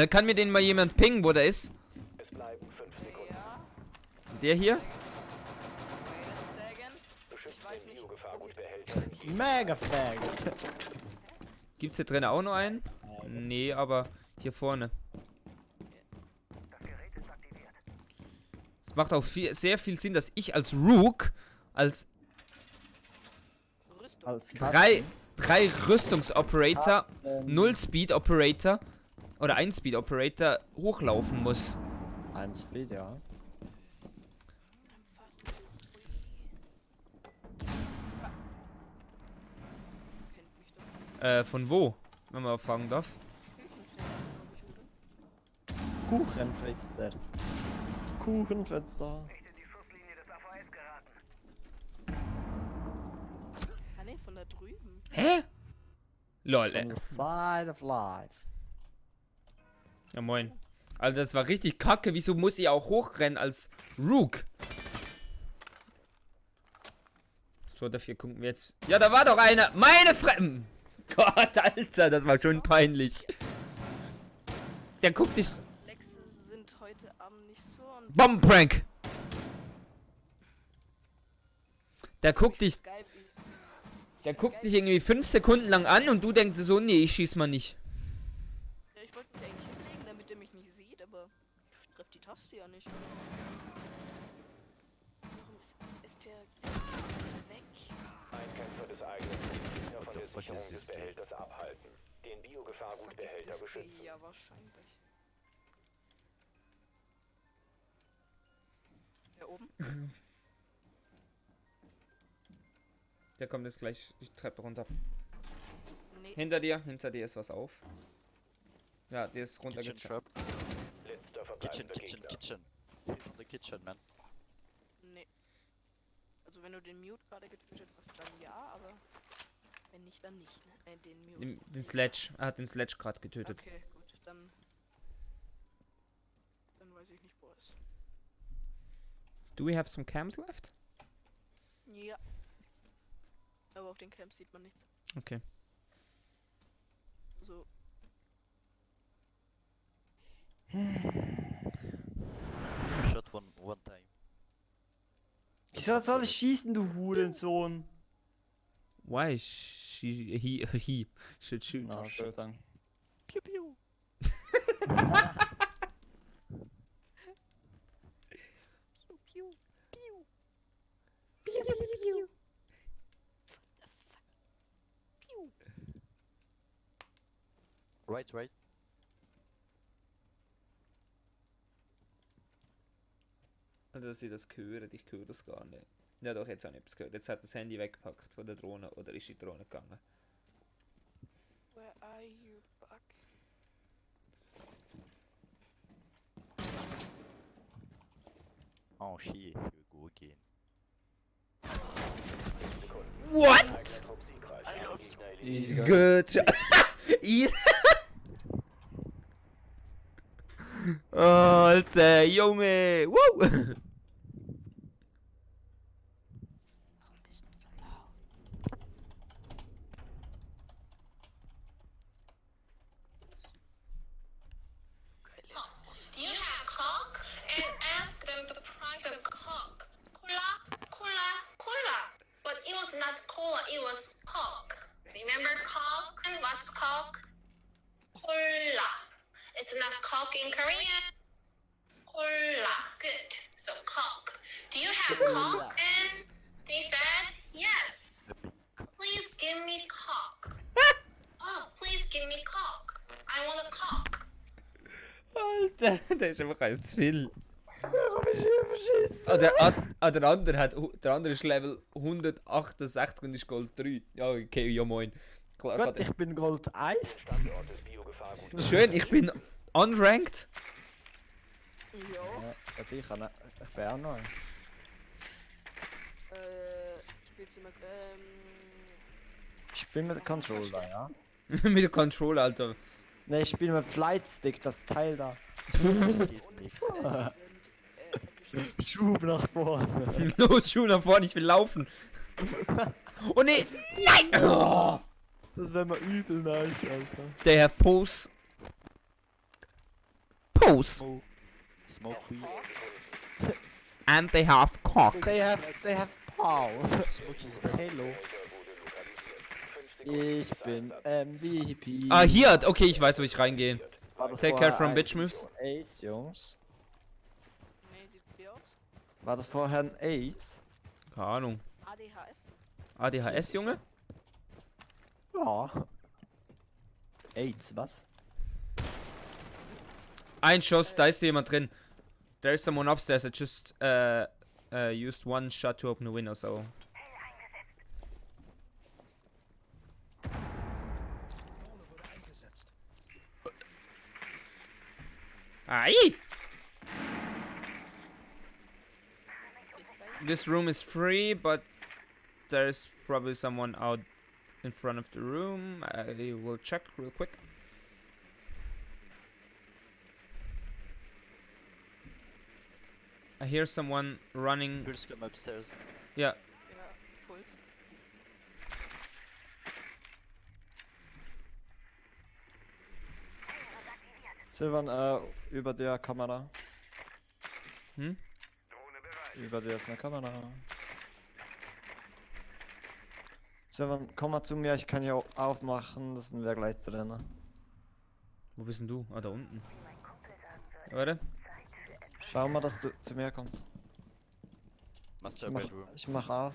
Kann mir den mal jemand pingen, wo der ist? Es bleiben 5 Sekunden. Ja, Der hier? wait a second. Beschützt weiß den nicht. Biogefahrgutbehälter und die Mega faggot. Gibt's hier drinnen auch noch einen? Nee, aber hier vorne. Das Gerät ist aktiviert. Es macht auch sehr viel Sinn, dass ich als Rook als Rüstung. Als drei Rüstungsoperator, Kasten. 0 Speed Operator oder 1 Speed Operator hochlaufen muss. Ein Speed, ja. Kennt mich doch. Von wo? Wenn man fragen darf. Kuchenfenster. Kuchenfenster. Nicht in die Schusslinie des AVS geraten. Ah ne, von da drüben. Hä? Lol, On the side of life. Ja moin. Alter, das war richtig kacke. Wieso muss ich auch hochrennen als Rook? So, dafür gucken wir jetzt. Ja, da war doch einer. Meine Fremden. Gott, Alter, das war schon peinlich. Der guckt dich. Lexe sind heute Abend nicht so und Bombenprank. Der guckt dich. Skype. Der guckt dich irgendwie 5 Sekunden lang an und du denkst dir so, nee, ich schieß mal nicht. Ja, ich wollte mich eigentlich hinlegen, damit er mich nicht sieht, aber ich treff die Taste ja nicht. Warum ist der weg? ein Kämpfer des eigenen Gegner von der Sicherung des Behälters abhalten. Den Biogefahrgutbehälter Vergiss es. beschützen. Ja, wahrscheinlich. Da oben? Der kommt jetzt gleich die Treppe runter. Nee. Hinter dir ist was auf. Ja, der ist Kitchen runtergegangen. trap. Letzter Kitchen, verbleibender kitchen, Gegner. kitchen. He's on the kitchen, man. Nee. Also wenn du den Mute gerade getötet hast, dann ja, aber wenn nicht, dann nicht, ne? Den Mute. Den Sledge. Er hat den Sledge gerade getötet. Okay, gut, dann weiß ich nicht, wo er ist. Do we have some cams left? Ja. Aber auf den Camps sieht man nichts. Okay. Also, Shot one time. Wieso soll ich schießen, du Hurensohn? Why he should shoot. Na, shit dann. Pew pew. pew, pew. Pew. Right, right. Also, dass ich das gehört, ich höre das gar nicht. Ja doch, jetzt habe ich etwas gehört. Jetzt hat das Handy weggepackt von der Drohne oder ist die Drohne gegangen. Where are you, Buck? Oh shit, here we go again. What? I love you. Easy, go. Good. Easy. Alter, Junge. Woo. Warum bist du so laut? Do you have Coke? And ask them the price of Coke. Cola, cola, cola. But it was not cola, it was Coke. Remember Coke? And what's Coke? Cola. It's not Coke in Korean. Cola. Good. So Coke. Do you have Coke? And they said yes. Please give me Coke. Oh, please give me Coke. I want a Coke. Alter, der ist einfach eins zu viel. Der andere der andere ist Level 168 und ist Gold 3. Ja, okay, ja moin. Klar, Gut, ich bin Gold 1. Standort des Biogefahrgutbehälters. schön, ich bin unranked. Ja. Ja, also ich bin auch noch. Spielst du mit, Ich bin mit dem Controller, ja. Mit dem Controller, Alter. Ne, ich spiele mit Flightstick, das Teil da. Geht nicht. Schub nach vorne. Los, Schuh nach vorne, ich will laufen. Oh nee, nein! Oh, Das wäre mal übel nice, Alter. they have pose. Pose. Smoke weed. And they have cock. They have pause. Smoke is bad. Hello. Ich bin MVP. Ah, hier, okay, ich weiß, wo ich reingehe. War das Take vorher care from ein bitch moves. Ace, Jungs. Nee, sieht wie aus? War das vorher ein Ace? Keine Ahnung. ADHS? ADHS, Junge? Ja. AIDS, was? Ein Schuss, da ist jemand drin. There is someone upstairs. I just used one shot to open the window, so. Ai! Ist da This room is free, but there's probably someone out in front of the room. I will check real quick. I hear someone running. Girls come upstairs. Yeah, ja, Puls. Silvan, über der Kamera. Hm? Über dir ist eine Kamera. Silvan, komm mal zu mir, ich kann hier aufmachen, das sind wir gleich drin. Wo bist denn du? Ah, da unten. Warte. Schau mal, dass du zu mir kommst. Master bedroom. Ich mach auf.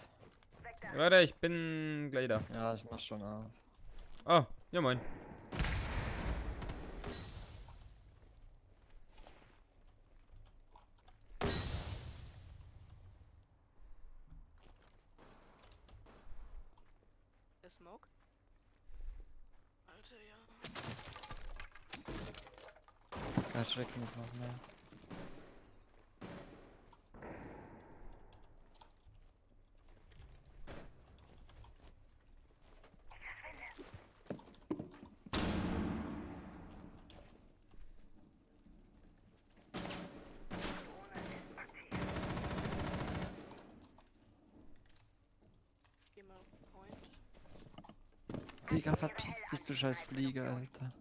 Warte, ich bin gleich da. Ja, ich mach schon auf. Oh, ja moin. Der Smoke? Alter, ja. Erschreck mich noch mehr. Geh mal auf Point. Digga, verpiss dich, du scheiß Fliege, Alter.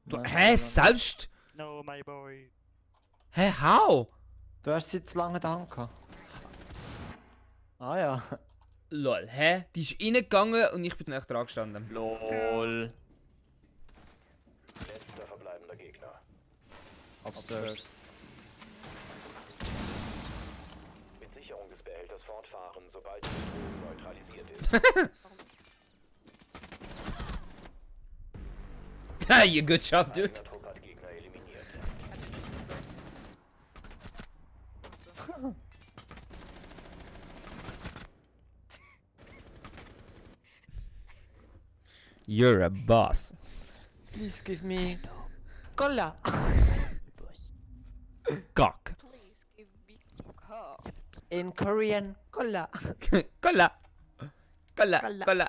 Du, Nice, hä, Silvan. selbst? No, my boy. Hä, how? Du hast jetzt lange danke. Ah ja. Lol, hä? Die ist reingegangen und ich bin echt dran gestanden. LOL. Letzter verbleibender Gegner. Upstairs. Mit Sicherung des Behälters fortfahren, sobald die Bedrohung neutralisiert ist. Ha, you good job, dude. Eigener Trupp hat Gegner eliminiert. Hat den nicht gesprayt. So. You're a boss. Please give me cola. Cock. Please give me car. In Korean, cola. Cola. Cola, Cola. cola. Hola, hola.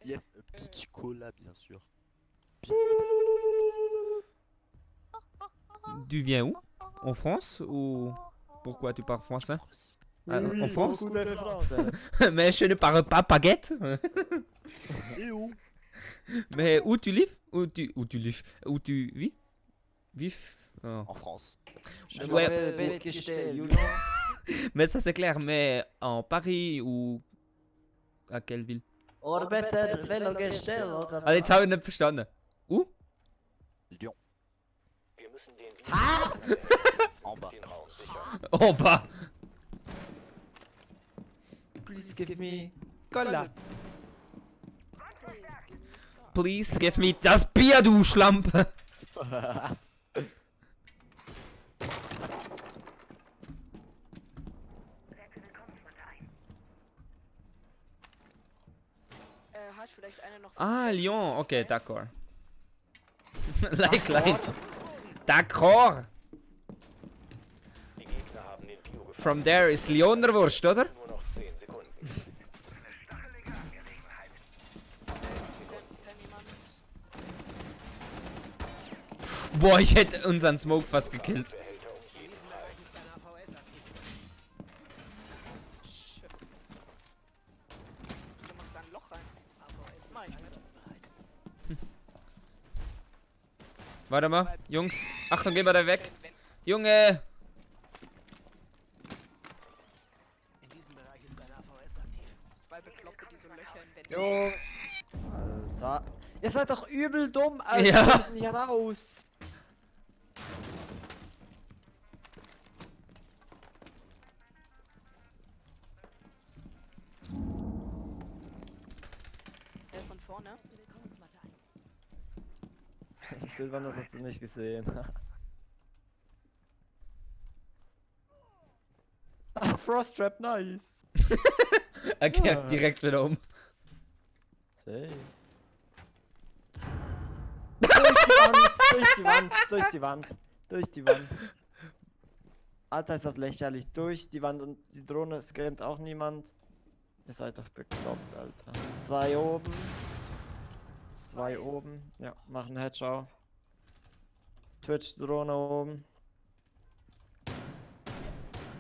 Yes, a peach cola, bien sûr. Tu viens où? En France ou pourquoi tu parles français? Ah, en France? beaucoup de français. Mais je ne parle pas baguette. Et où? Mais où tu vis? Où tu vis? Où tu vis? Vif? Oh. En France. Je Ouais. m'appelle Betkistel, you know. Mais ça c'est clair, mais en Paris ou à quelle ville? Oder besser, Velogestel, oder? Ah, jetzt habe ich nicht verstanden. Où? Lyon. Wir müssen den En bas. den Raum sichern. Oh bah. Please give me cola. Please give me das Bier, du Schlampe. Hat vielleicht einer noch. Ah, Lyon. Okay, d'accord. Like. D'accord. Die Gegner haben um den Biogefahr. From there is Leonderwurst, oder? Nur noch 10 Sekunden. Kann jemand... Boah, ich hätte unseren Smoke fast gekillt. Behälter um jeden Preis. Shit. Du machst da ein Loch rein. Mach ich mit. Warte mal, Jungs. Achtung, geh mal da weg. Junge! Zwei Bekloppte, die so Löcher in Wände... Jungs! Alter. Ihr seid doch übel dumm, Alter. Ja. Wir müssen hier raus. Von vorne. Silvan, das hast du nicht gesehen. Ah, Frost Trap, nice. Er kehrt direkt wieder um. Safe. Durch die Wand, durch die Wand, durch die Wand. Alter, ist das lächerlich. Durch die Wand und die Drohne scammt auch niemand. Ihr seid doch bekloppt, Alter. Zwei oben. Zwei oben. Ja, machen Headshot. Twitch-Drohne oben.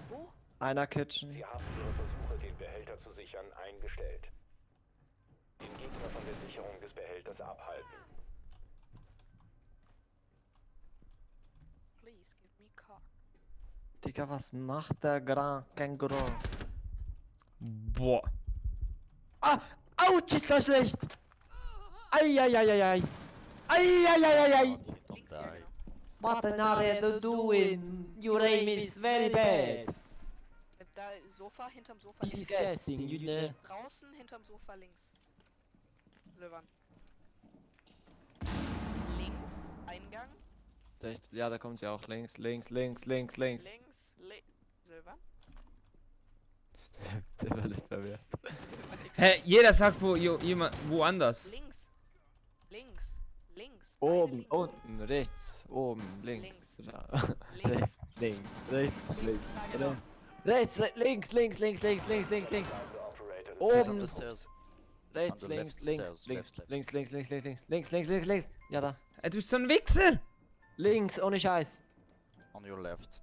Wo? Einer Kitchen. Sie haben Ihre Versuche, den Behälter zu sichern, eingestellt. Den Gegner von der Sicherung des Behälters abhalten. Please give me cock. Digga, was macht der Grand Känguru? Boah. Ah! Autsch, ist das schlecht! Eieieiei! Eieieiei! Links hier, genau. What are you doing? Your aim is very bad. Da, Sofa, hinterm Sofa links. Disgusting, you know. Draußen, hinterm Sofa links. Silvan. Links, Eingang. Rechts, ja, da kommt sie auch. Links. Links, Silvan. Der war alles verwirrt. Hä, jeder sagt jemand woanders. Links. Links. Links. Oben, links. unten, rechts, oben, links. Links. Links, rechts, links. Da, genau. Rechts, links. Also Operator Oben, Upstairs. rechts, On the links, left links, stairs, links, left. links. Ja, da. Du bist so ein Wichser. Links, ohne Scheiß. On your left.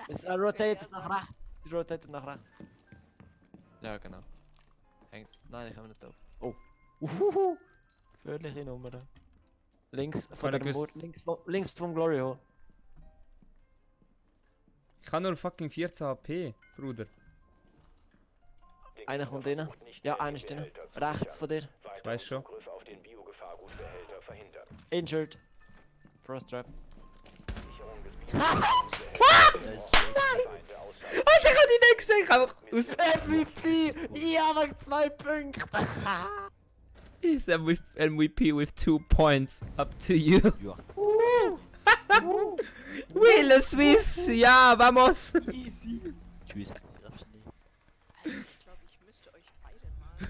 Es rotates nach rechts. Sie rotatet nach rechts. Ja, genau. Hängs. Nein, ich habe nicht auf. Oh. Gefährliche Nummer. Links von Warte, der Mut, links vom Glory Hole. Ich habe nur fucking 14 HP, Bruder. Der Einer Gegner kommt rein. versucht nicht Ja, mehr, einer den ist drin. Behälter zu Rechts sichern. von dir. Weiteren weiß schon. Zugriff auf den Biogefahrgutbehälter verhindern. Injured. Frost Trap. Sicherung des Biogefahrgutbehälters. Feinde ausweichen. Alter, ich hab die nicht gesehen. Ich hab auch aus. MVP! Ja, aber 2 Punkte! Is MVP with 2 points. Up to you. You are Will Swiss. Ja, vamos. Easy! tu es raffiné. Alter, ich glaube, ich müsste euch beide mal.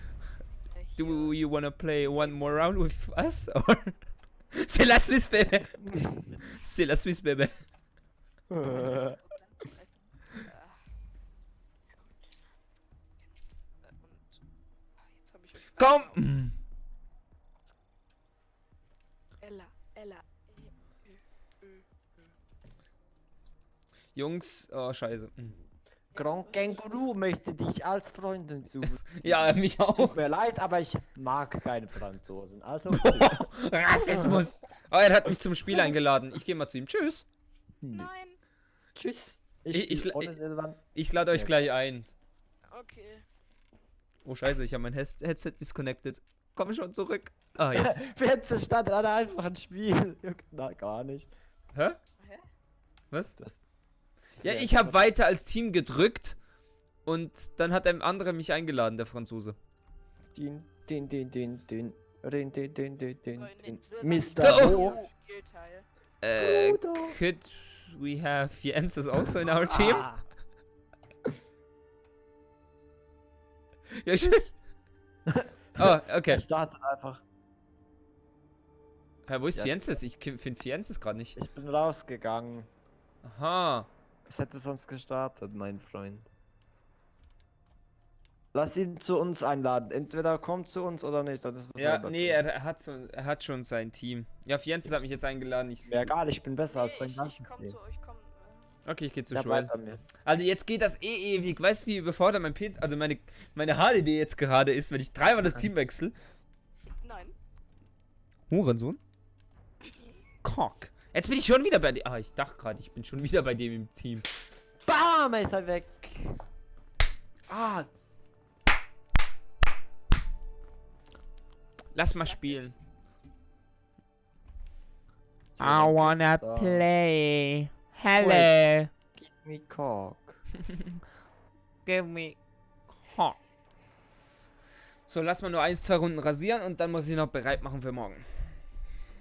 Do you wanna play one more round with us? Or c'est la Swiss, baby. C'est la Swiss, baby. Jetzt habe ich euch. Komm. Ella. Jungs, oh scheiße. Grand Känguru möchte dich als Freundin suchen. Ja, mich auch. Tut mir leid, aber ich mag keine Franzosen. Also. Rassismus. Oh, er hat mich zum Spiel eingeladen. Ich gehe mal zu ihm. Tschüss. Nein. Tschüss. Ich- spiel ohne Silvan. Ich lade euch gleich ein. Okay. Oh scheiße, ich habe mein Headset disconnected. Komm schon zurück. Ah, jetzt. Jetzt stand gerade einfach ein Spiel. Juckt na gar nicht. Hä? Hä? Was? Das Ja, ich habe weiter als Team gedrückt und dann hat ein anderer mich eingeladen, der Franzose. Den. Mr. Oh. Bo. Spielteil. Bruder. Could we have Jens also in our team? Ah, Ja, schön. Oh, okay. er startet einfach. Wo ist Ja, Jens? Ich finde Jens gerade nicht. Ich bin rausgegangen. Aha. Es hätte sonst gestartet, mein Freund. Lass ihn zu uns einladen. Entweder kommt zu uns oder nicht. Das ist Ja, selber nee, schuld. er hat schon sein Team. Ja, Fiennes hat mich jetzt eingeladen. Mir egal, ich bin besser als Nee, dein ich ganzes komm Team. zu euch, komm. Okay, ich gehe zu Ja, Joel. bleib bei mir. Also jetzt geht das eh ewig. Weißt du, wie überfordert mein PC, also meine HDD jetzt gerade ist, wenn ich dreimal das Team wechsle? Nein. Hurensohn. Cock. Jetzt bin ich schon wieder bei dem. Ah, ich dachte gerade, ich bin schon wieder bei dem im Team. Bam, er ist halt weg. Ah. Lass mal spielen. I wanna play. Hello. Give me cock. Give me cock. So, lass mal nur 1, 2 Runden rasieren und dann muss ich noch bereit machen für morgen.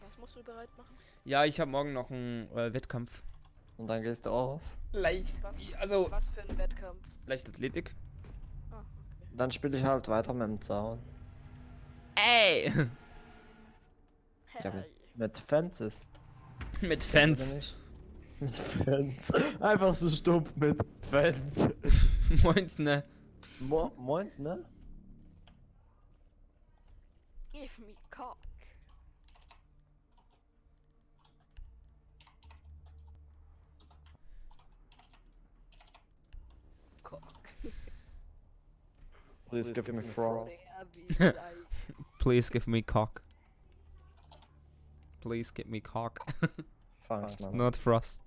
Was musst du bereit machen? Ja, ich habe morgen noch einen Wettkampf. Und dann gehst du auf. Leicht. Was, Also, was für ein Wettkampf? Leichtathletik. Ah, okay. Dann spiele ich halt weiter mit dem Zaun. Ey! Ja, Hey. mit Fences. Mit Oder Fans. nicht? Mit Fans. Einfach so stumpf mit Fans. Moins, ne? Moins, ne? Give me cock. Cock. Please give me frost. Der wie sei. Please give me cock. Please give me cock. Thanks, man. Not frost.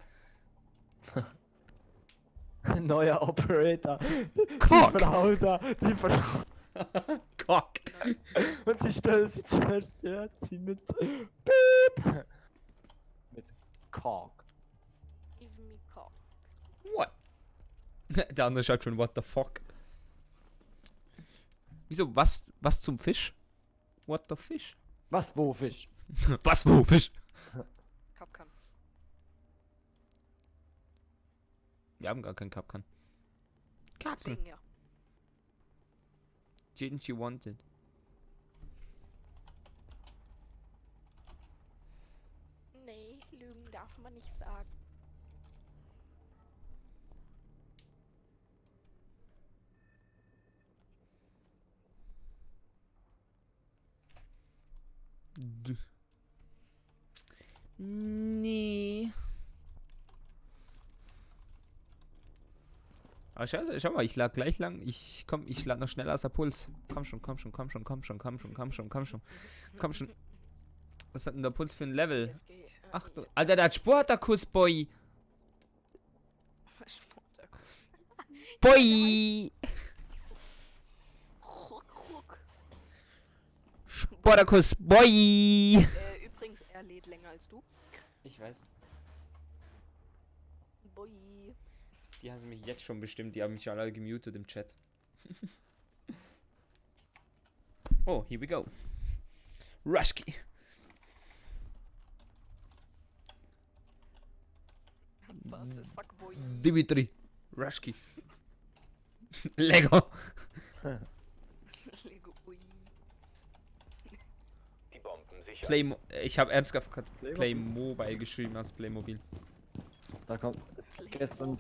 Neuer Operator. Cock. Die Frau da. Die Frau. Cock. Und die Stelle, sie zerstört sie mit Piep. Mit Cock. Give me cock. What? Der andere schaut schon, what the fuck. Wieso, was zum Fisch? What the fish? Was, wo, Fisch? Was, wo, Fisch? Kapkan. Wir haben gar keinen Kapkan. Kapkan. Deswegen ja. Didn't you want it? Nee, Lügen darf man nicht sagen. Nee. Aber schau mal, ich lag gleich lang. Ich lag noch schneller als der Puls. Komm schon. Komm schon. Was hat denn der Puls für ein Level? FG, Ach du. Alter, der hat Sportakus, Boy. Sportakus. Boy. Ruck. Sportakus, Boy. Übrigens, er lädt länger als du. Ich weiß. Boy. Die haben mich jetzt schon bestimmt. Die haben mich alle gemutet im Chat. Oh, here we go. Rushki. Was ist Fuckboy? Dimitri. Rushki. Lego. Lego Boy. Die Bomben sichern. Ich habe ernsthaft gerade Playmobil geschrieben als Playmobil. Da kommt, ist Playmobil. gestern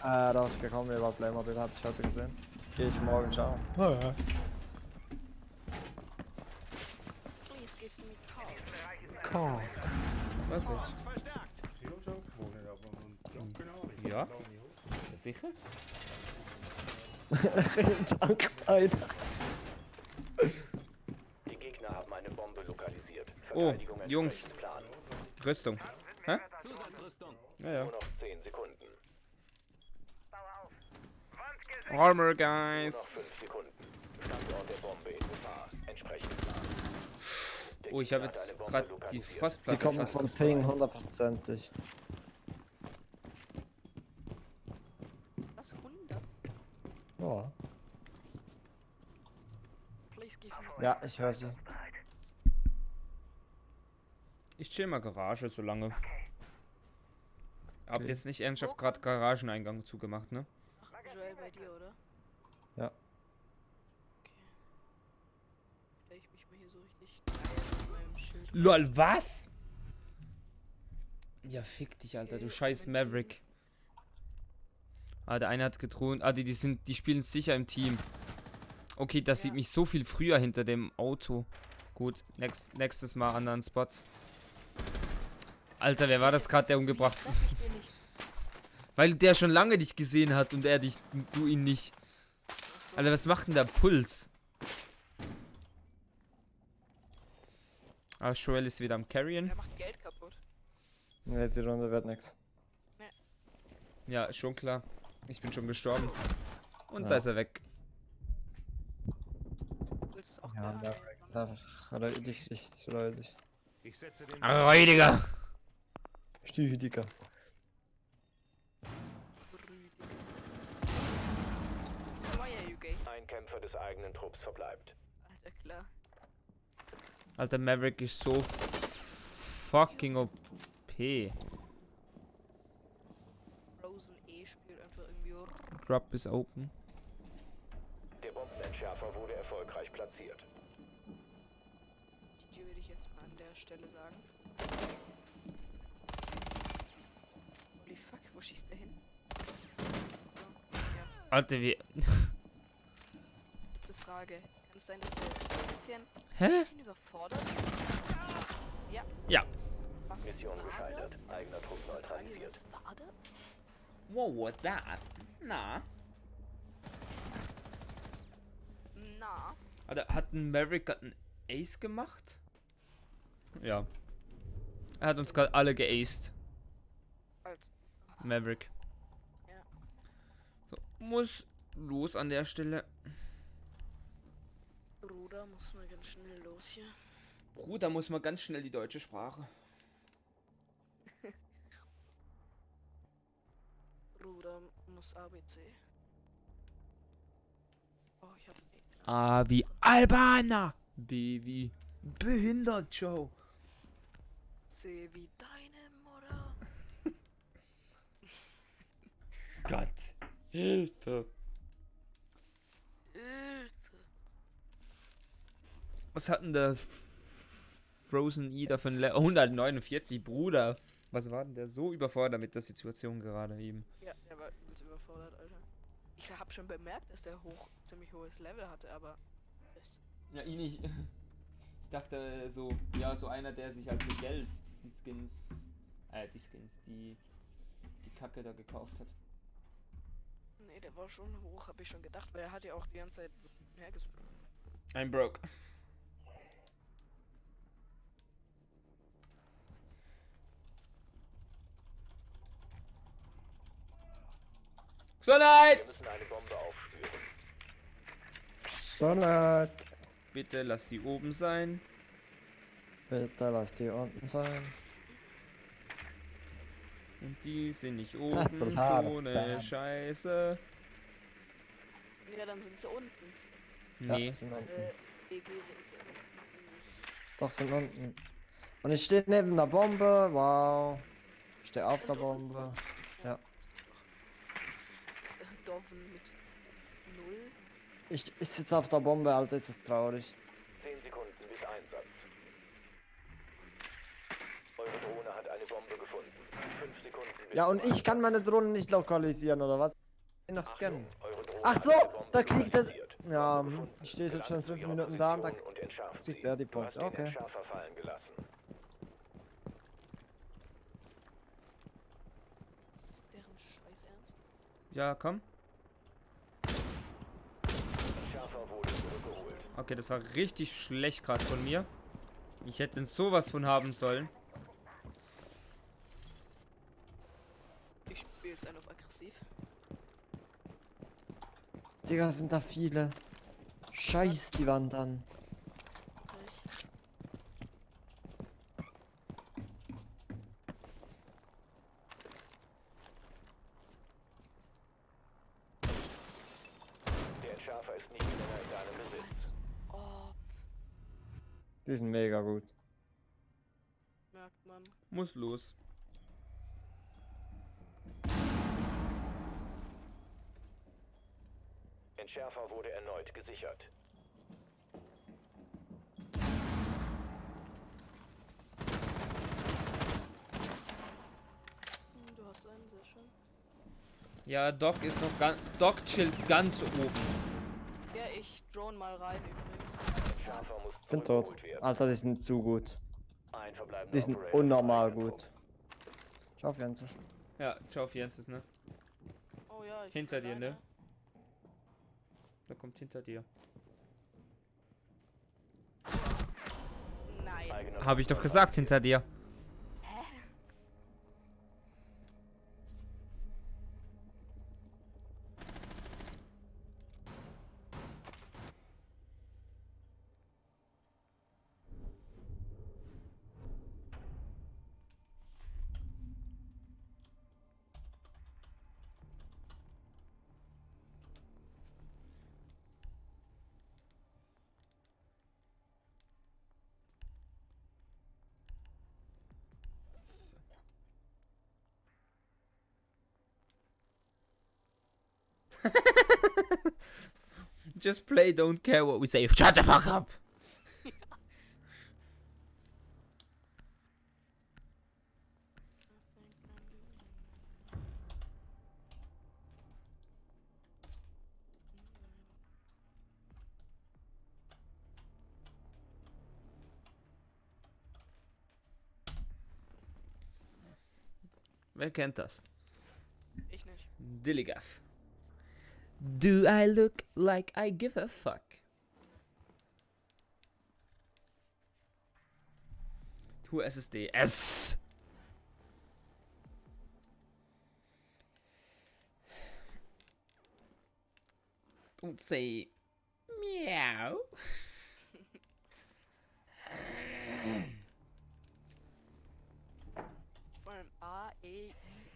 rausgekommen über Playmobil, hab ich heute gesehen. Geh ich morgen schauen. Please give me cock. Cock. Was jetzt? Ja? Sicher? Junk, Alter. Die Gegner haben eine Bombe lokalisiert. Oh, Verteidigung Jungs. entsprechend Plan. Rüstung. Hä? Ja, ja. Nur noch 10 Sekunden. Armor, Nur noch guys. 5 Sekunden. Standort der Bombe in Gefahr. Entsprechend Plan. Der Oh, ich Gegner habe hat jetzt eine Bombe gerade die lokalisiert. Die Frostplatte kommen fast. von Ping 100%. Was? 100? Ja. Please give me Ja, ich höre sie. Ich chill mal Garage so lange. Habt Okay. jetzt nicht ernsthaft gerade Garageneingang zugemacht, ne? Ach, Joel bei dir, oder? Ja. Okay. Stell ich mich mal hier so richtig geil mit meinem Schild. LOL, was? Ja, fick dich, Alter, du scheiß Maverick. Ah, der eine hat gedroht. Ah, die spielen sicher im Team. Okay, das sieht Ja. mich so viel früher hinter dem Auto. Gut, nächstes Mal anderen Spot. Alter, wer war das gerade, der umgebracht? Treff ich den nicht. Weil der schon lange dich gesehen hat und du ihn nicht. Achso. Alter, was macht denn der Puls? Ah, Joel ist wieder am Carrien. Der macht Geld kaputt. Ne, die Runde wird nix. Ja, ist schon klar. Ich bin schon gestorben. Und Ja. da ist er weg. Willst du es auch Ja, gerne der annehmen? ist einfach räudig, richtig räudig. Ich setze den Räudiger! Stüdiger. Why are you gay? Ein Kämpfer des eigenen Trupps verbleibt. Alter, klar. Alter, Maverick ist so fucking OP. Frozen E spielt einfach irgendwie. Drop is open. Der Bombenentschärfer wurde erfolgreich platziert. GG würde ich jetzt mal an der Stelle sagen. Holy fuck, wo schießt der hin? So, ja, Alter, wie. kurze Frage. Kann es sein, dass er ein Hä? bisschen überfordert ist? Ja. Ja. Was Mission war gescheitert. das? Eigener Trupp Kurze Frage, neutralisiert. was war das? Wow, what that? Na. Na, Alter, hat ein Maverick gerade einen Ace gemacht? Ja. Er hat uns gerade alle geaced. als Maverick. Ja. So, muss los an der Stelle. Bruder, muss mal ganz schnell los hier. Bruder, muss man ganz schnell die deutsche Sprache. Bruder, muss ABC. Oh, ich hab nicht. A wie Albaner. B wie behindert, Joe. C wie deine Mutter. Gott. Hilfe. Hilfe. Was hat denn der Frozen E da für ein 149, Bruder? Was war denn der so überfordert mit der Situation gerade eben? Ja, er war übelst überfordert, Alter. Ich hab schon bemerkt, dass der ziemlich hohes Level hatte, aber. Das, Ja, ich nicht. Ich dachte so, ja, so einer, der sich halt für Geld die Kacke da gekauft hat. nee, der war schon hoch, hab ich schon gedacht, weil er hat ja auch die ganze Zeit so hergesucht. I'm broke. Wir Gesundheit! müssen eine Bombe aufspüren. Salat. Bitte lass die oben sein. Bitte lass die unten sein. Und die sind nicht That's oben. a lot So of ne bad. Scheiße. Ja, dann sind sie unten. Nee. Ja, sind unten. EG sind sie nicht. Doch, sind unten. Und ich stehe neben der Bombe. Wow. Ich stehe auf der Bombe. Ja. Doven mit 0. Ich sitze auf der Bombe, Alter, ist das traurig. 10 Sekunden bis Einsatz. Eure Drohne hat eine Bombe gefunden. 5 Sekunden bis Ja, und zum ich kann meine Drohne nicht lokalisieren, oder was? Noch Achtung, scannen. eure Drohne Ach hat so, eine Bombe da kriegt er. lokalisiert. Ja, Bombe gefunden. ich stehe jetzt schon Gelangt 5 zu ihrer Minuten da und da Position und entschärft kriegt sie. er die Du hast Punkte. den Okay. Entschärfer fallen gelassen. Ist das deren Scheiß Ernst? Ja, komm. Entschärfer wurde zurückgeholt. Okay, das war richtig schlecht gerade von mir. Ich hätte denn sowas von haben sollen. Ich spiele jetzt einen auf aggressiv. Digga, sind da viele. Scheiß die Wand an. Gleich. Der Entschärfer ist nicht länger in deinem Besitz. Oh, Die sind mega gut. merkt man. Muss los. Entschärfer wurde erneut gesichert. Du hast einen, sehr schön. Ja, Doc ist noch ganz. Doc chillt ganz oben. Ja, ich drone mal rein übrigens. Schärfer muss Ich bin tot. zurückgeholt werden. Alter, die sind zu gut. Ein verbleibender Die sind Operator unnormal ist gut. Ciao, Francis. Ja, ciao, Jens, ne? Oh ja, ich Hinter bin dir, ne? alleine. Der kommt hinter dir. Nein. Eigener Habe ich doch Trupp gesagt, hinter dir. Hä? Just play, don't care what we say. Shut the fuck up! Wer kennt das? Ich nicht. Dilligaff. Do I look like I give a fuck? Tu SSD. S! Don't say meow. Vor allem A, E, I,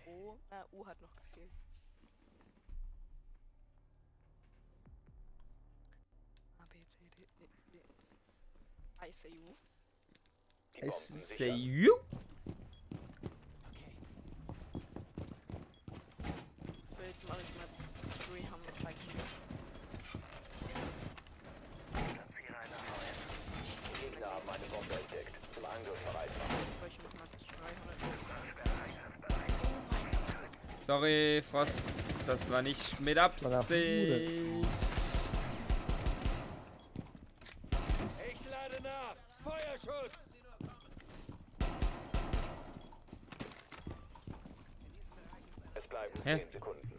O. U hat noch gefehlt. A, B, C, D, E, D. I say U. Die I Bomben say sichern. you. Okay. So, jetzt mache ich mal 300 like hier. Platziere ein AVS. Die Gegner haben eine Bombe entdeckt. Zum Angriff bereit machen. Ich mach mal 300. Sorry, Frost, das war nicht mit War Absicht. Ich lade nach! Feuerschutz! Es bleiben Hä? 10 Sekunden.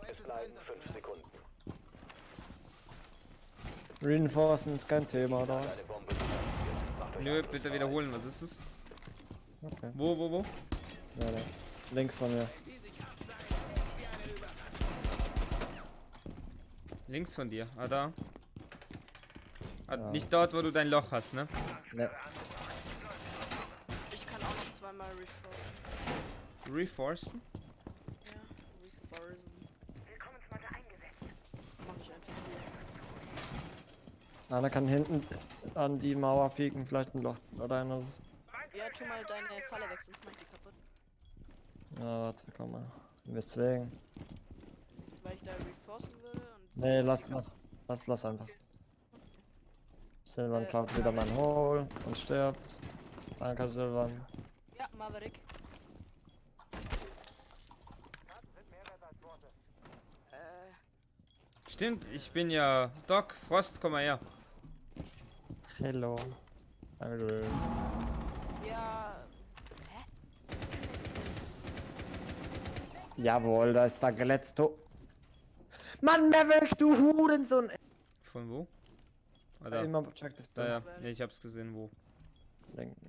Es bleiben 5 Sekunden. Reinforcen ist kein Thema, oder was? Eine Bombe platziert. Macht euch Nö, Angriff bitte bereit. wiederholen, was ist es? Okay. Wo? Ja, ja. Links von mir. Links von dir, ah da. Ah, Ja. nicht dort, wo du dein Loch hast, ne? Ne. Ich kann auch noch zweimal reforcen. Reforcen? Ja, reforcen. Willkommensmatte eingesetzt. Mach ich einfach hier. Einer kann hinten an die Mauer pieken, vielleicht ein Loch oder eines. Ja, tu mal deine Falle weg, sonst mach ich die kaputt. Ja, warte, komm mal. Weswegen? Weil ich da reforcen würde und. Nee, lass einfach. Silvan klaut wieder mein Hole und stirbt. Danke, Silvan. Ja, Maverick. Stimmt, ich bin ja Doc. Frost, komm mal her. Hello. Dankeschön. Ja. Jawohl, da ist der Geletzto. Mann, Maverick, du Hurensohn! Von wo? Ah, da. Immer Objective Da, ja. da. Ja, ich hab's gesehen, wo.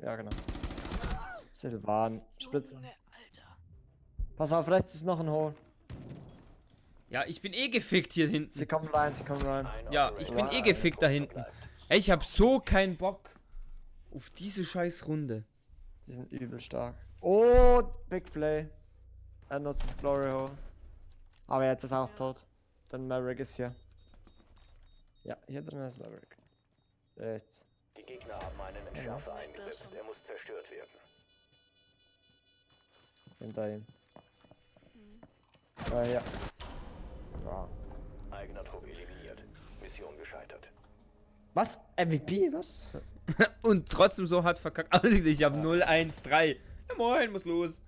Ja, genau. Silvan, Spitze. Junge, Alter. Pass auf, rechts ist noch ein Hole. Ja, ich bin eh gefickt hier hinten. Sie kommen rein, sie kommen rein. Ein Ja, Operator ich bin eh an gefickt da Truppe hinten. bleibt. Ey, ich hab so keinen Bock auf diese scheiß Runde. Sie sind übel stark. Oh, Big Play. Er nutzt das Glory Hole. Aber jetzt ist er auch Ja. tot. Denn Maverick ist hier. Ja, hier drin ist Maverick. Rechts. Die Gegner haben einen Entschärfer Ja. eingesetzt. Er muss zerstört werden. Hinter ihm. Ja. Ja. Eigener Trupp eliminiert. Mission gescheitert. Was? MVP? Was? Und trotzdem so hart verkackt. Also ich hab 0-1-3. Ja, moin, muss los.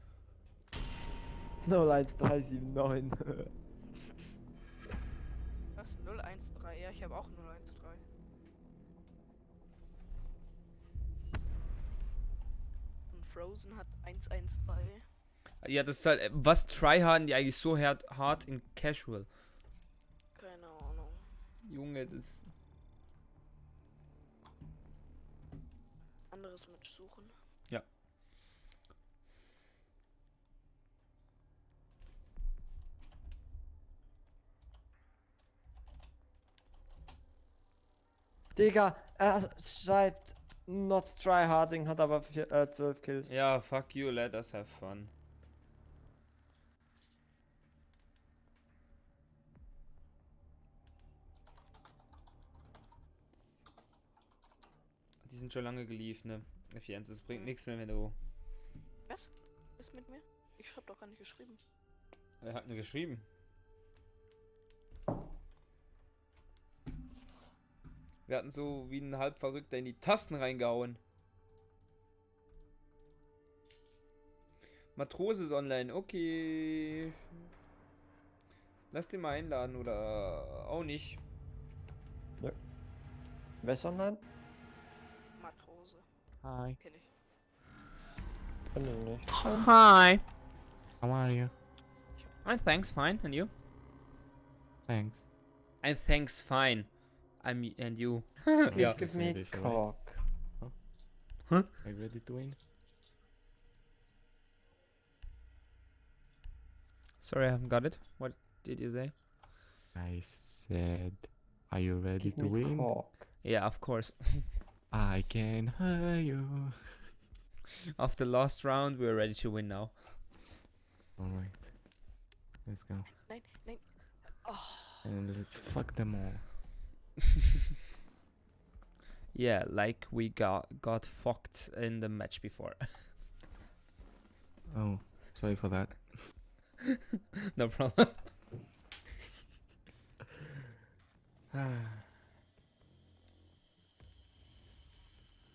01379. Was? 013? Ja, ich habe auch 013. Und Frozen hat 113. Ja, das ist halt, was tryharden die eigentlich so hart in Casual? Keine Ahnung. Junge, das... Anderes Match suchen. Ja. Digga, er schreibt not tryharding, hat aber 12 Kills. Ja, fuck you, let us have fun. Die sind schon lange geliefert, ne? F1, es bringt nichts mehr, wenn du... Was? Ist mit mir? Ich hab doch gar nicht geschrieben. Wer hat denn geschrieben? Wir hatten so wie ein Halbverrückter in die Tasten reingehauen. Matrose ist online, okay. Lass den mal einladen oder auch nicht. Wer ist online? Matrose. Hi. Kenn ich. Kenn ich nicht. Hi. How are you? Thanks, fine. And you? Thanks. Thanks, fine. And you? Please Ja. give me Swedish, right? cock. Are you ready to win? Sorry, I haven't got it. What did you say? I said, are you ready Give to me win? cock. Yeah, of course. I can hear you. After last round, we're ready to win now. Alright. Let's go. Nein, nein. Oh, And let's fuck them all. Yeah, like we got fucked in the match before. Oh, sorry for that. No problem.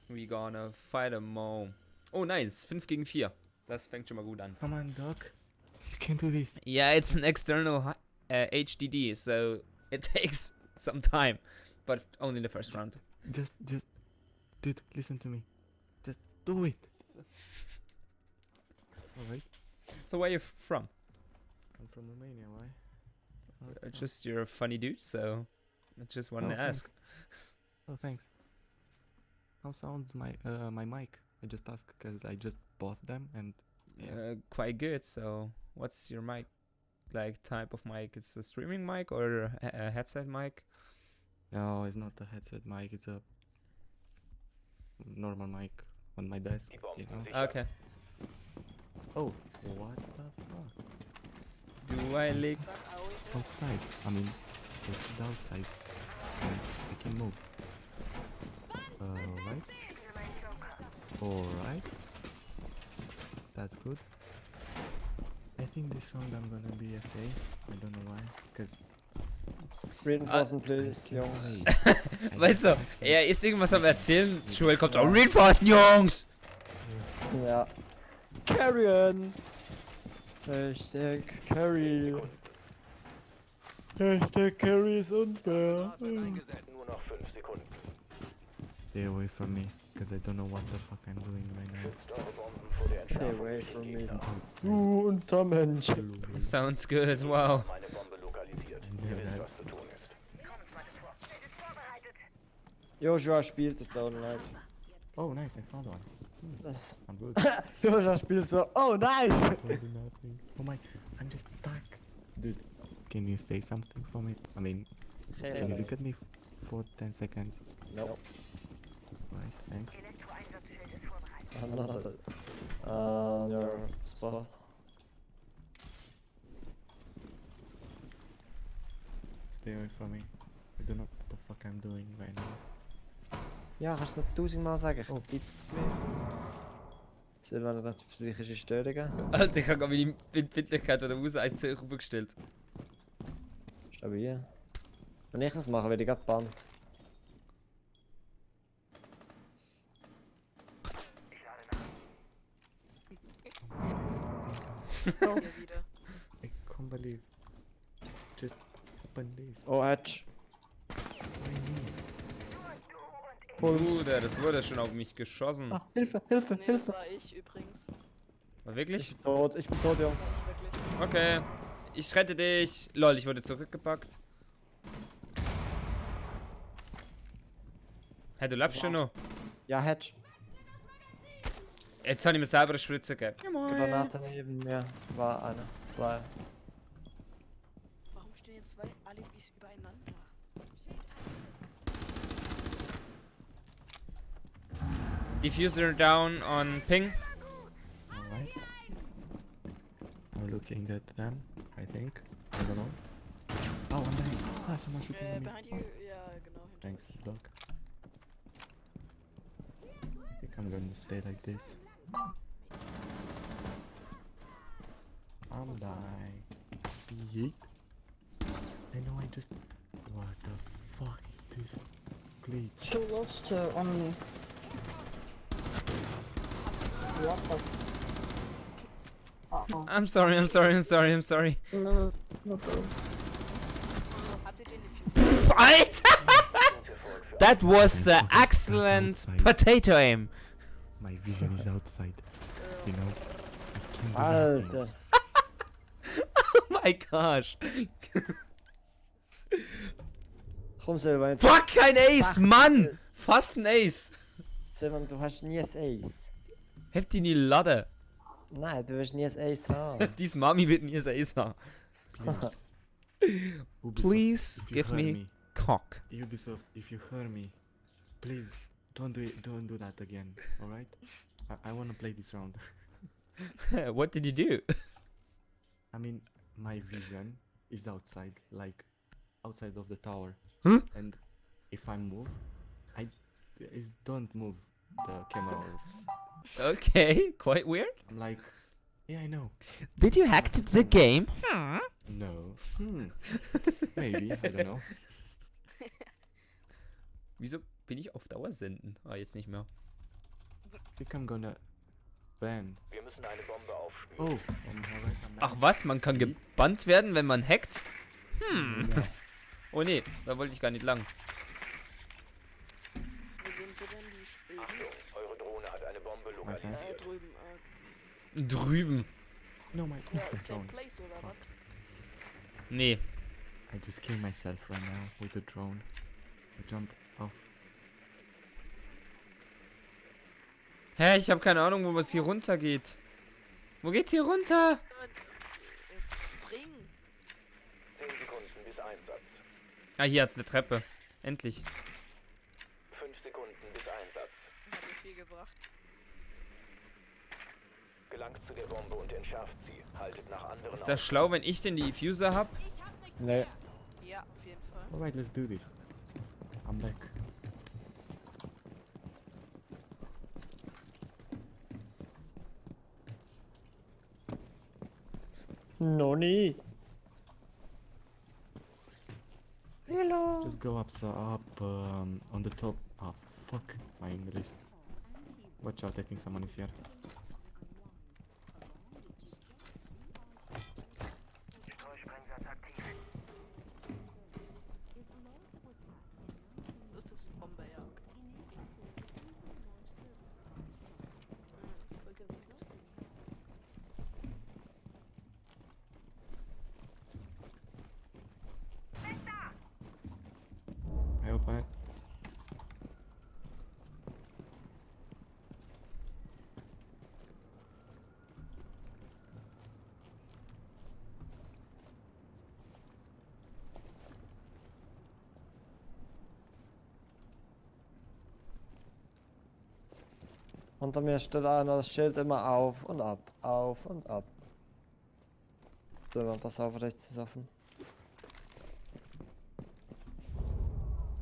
We gonna fight a Mo. Oh, nice. 5 gegen 4. Das fängt schon mal gut an. Come on, Doc. You can do this. Yeah, it's an external HDD, so it takes some time. But only the first round. Just, dude, listen to me. Just do it. Alright. So where you from? I'm from Romania, why? Just you're a funny dude, so I just wanted Oh, to thanks. ask. Oh, thanks. How sounds my my mic? I just asked because I just bought them and yeah. Quite good. So what's your mic? Like type of mic? It's a streaming mic or a headset mic? No, it's not a headset mic. It's a normal mic on my desk. Die Bomben You know? sichern. Okay. Oh, what the fuck? Do I lick? dann Aoi. Outside. I mean, it's the outside. I can move. Alright. Alright. That's good. I think this round I'm gonna be okay. I don't know why. Because Reinforcen, please, Jungs. Weißt du, er ist irgendwas am Erzählen. Joel kommt so, Reinforcen, Jungs! Ja. Carrion! Hashtag Carry. Hashtag Carry ist unfair. Nur noch 5 Sekunden. stay away from me. Because I don't know what the fuck I'm doing right now. Schützt eure Bomben vor der Stay Entfernung away durch from die me. Gegner. Du Untermensch. Sounds good, wow. Meine Bombe lokalisiert. Ja, Ihr wisst, geil. was zu tun ist. Joshua spielt es da online. Oh, nice, I found one. Das I'm good. Joshua spielt so, oh nice! Don't do nothing. Oh my, I'm just stuck. Dude, can you say something for me? I mean, can you look at me for 10 seconds? Nope. Right, thanks. Elektroeinsatzschild ist vorbereitet. I'm not on your spot. Stay away from me. I don't know what the fuck I'm doing right now. Ja, kannst du das 1000-mal sagen? Ich Oh. bitte mich. Silvan hat psychische Störungen. Alter, ich habe meine Empfindlichkeit oder Maus 1 zu hoch gestellt. Stabil. Wenn ich das mache, werde ich gerade gebannt. Ich lade nach. Hier wieder. can't believe. Just open this. Oh, Edge. Why me? Puls. Bruder, das wurde schon auf mich geschossen. Ah, Hilfe, Hilfe, Nee, das Hilfe. war ich übrigens. War Ich wirklich? bin tot, Jungs. Nicht wirklich. Okay. Ich rette dich. Lol, ich wurde zurückgepackt. Hey, du lebst schon noch. Ja, Hedge. Jetzt habe ich mir selber eine Spritze gegeben. Granate neben mir. War eine. 2. Warum stehen jetzt zwei Alibis übereinander? Diffuser down on ping. Alright. I'm looking at them, I think. I don't know. Oh, I'm behind. Ah, someone shooting at me. Behind you, ja, genau. Hinter Thanks, Doc. I think I'm gonna stay like this. I'm dying. Yeet. I know I just... What the fuck is this glitch? So lost on me. What the... Uh-oh. I'm sorry. No, no problem. Habt ihr den Diffuser? Alter! That was excellent potato aim. My vision is outside. You know? I can't do nothing. Alter. Oh my gosh. Komm, Silvan. jetzt- Fuck, kein Ace, Mann! Fast ein Ace. Silvan, du hast nie ein Ace. Heft die nie Lade. Nein, du wirst nie ein Ace haben. Dies Mami wird nie ein Ace haben. Ubisoft, Please if you give hear me cock. Ubisoft, if you hear me, please don't do that again. All right? I wanna play this round. What did you do? I mean, my vision is outside, like outside of the tower. Huh? And if I move, don't move the camera. Okay, quite weird. I'm like, yeah, I know. Did you hack the game? No. Maybe, I don't know. Wieso bin ich auf Dauer senden? Ah, jetzt nicht mehr. I think I'm gonna ban. Wir müssen eine Bombe aufspüren. Oh, alright, I'm Ach back. was, man kann gebannt werden, wenn man hackt? Ja. Oh nee, da wollte ich gar nicht lang. Wo sind sie denn, die Schweden? Achtung, eure Drohne hat eine Bombe lokalisiert. Drüben. Drüben. No, my Ja, the ist der drone. Place oder was? Nee. I just killed myself right now with the drone. I jump off. Hä, ich habe keine Ahnung, wo es hier runter geht. Wo geht's hier runter? Spring! 10 Sekunden bis Einsatz. Ah, hier hat's eine Treppe. Endlich. 5 Sekunden bis Einsatz. Hat mir viel gebracht. Gelangt zu der Bombe und entschärft sie. Haltet nach anderen Ist das schlau, wenn ich den Diffuser hab? Nee. Ja, auf jeden Fall. Alright, let's do this. I'm back. Noni. Just go up, so up on the top. Oh, fuck my English. Watch out, I think someone is here. Das ist das Bombe, ja, okay. Voll gewinnt. I open it. Unter mir steht einer, das Schild immer auf und ab, auf und ab. Silvan, pass auf, rechts ist offen.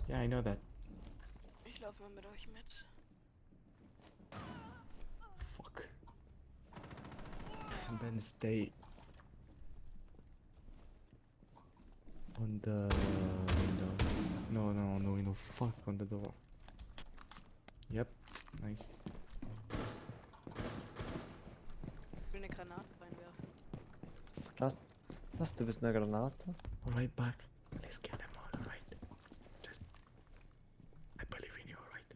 Yeah, I know that. Ich laufe mal mit euch mit. Fuck. I'm gonna stay on the window. No window. Fuck, on the door. Yep, nice. Ich will eine Granate reinwerfen. Was? Was, du bist eine Granate? Alright, back. Let's kill them all, alright? Just. I believe in you, alright?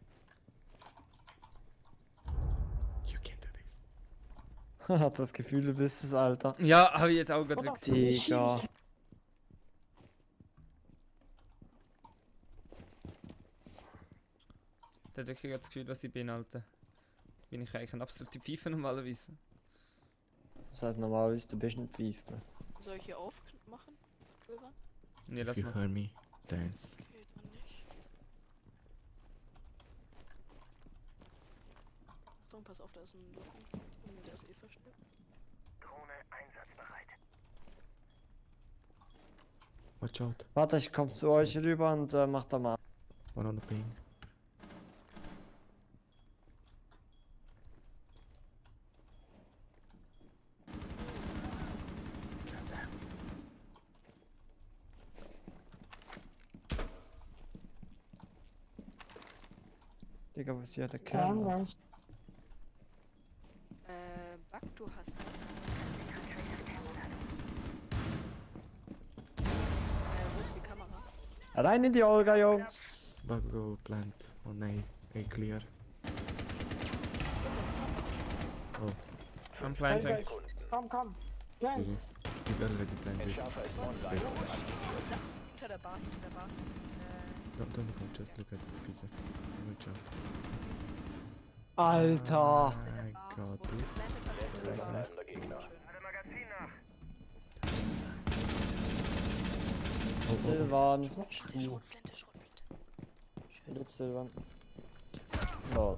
You can do this. Hat das Gefühl, du bist es, Alter. Ja, habe ich jetzt auch gerade wirklich. Digga. Der hat wirklich das Gefühl, was ich bin, Alter. Bin ich eigentlich ein absoluter Pfeife normalerweise. Das heißt normalerweise, du bist ein Pfeife. Soll ich hier aufmachen? Silvan? Nee, If lass you mal. heard me, dance. Okay, dann nicht. Achtung, pass auf, da ist ein Locken. Und der ist eh versteckt. Watch out. Warte, ich komm zu euch rüber und mach da mal. One on the ping. Digga, was hier der Ja, Kerl hat. nice. Bug, du hast. Wo ist die Kamera? Rein in die Olga, Jungs! Bug go plant on A clear. Oh, I'm Hey planting. guys, come. Plant. he's already planted. Schaffer ist online und aktiviert. Hinter der Bar, hinter der Bar. Don't look, just look at the pizza. Good job. Alter! I got Wo du this. geplantet hast, hinter der Bar. Bleibender Gegner. Oh, Silvan, was machst du? Schrotflinte. Philipp Silvan. Lol.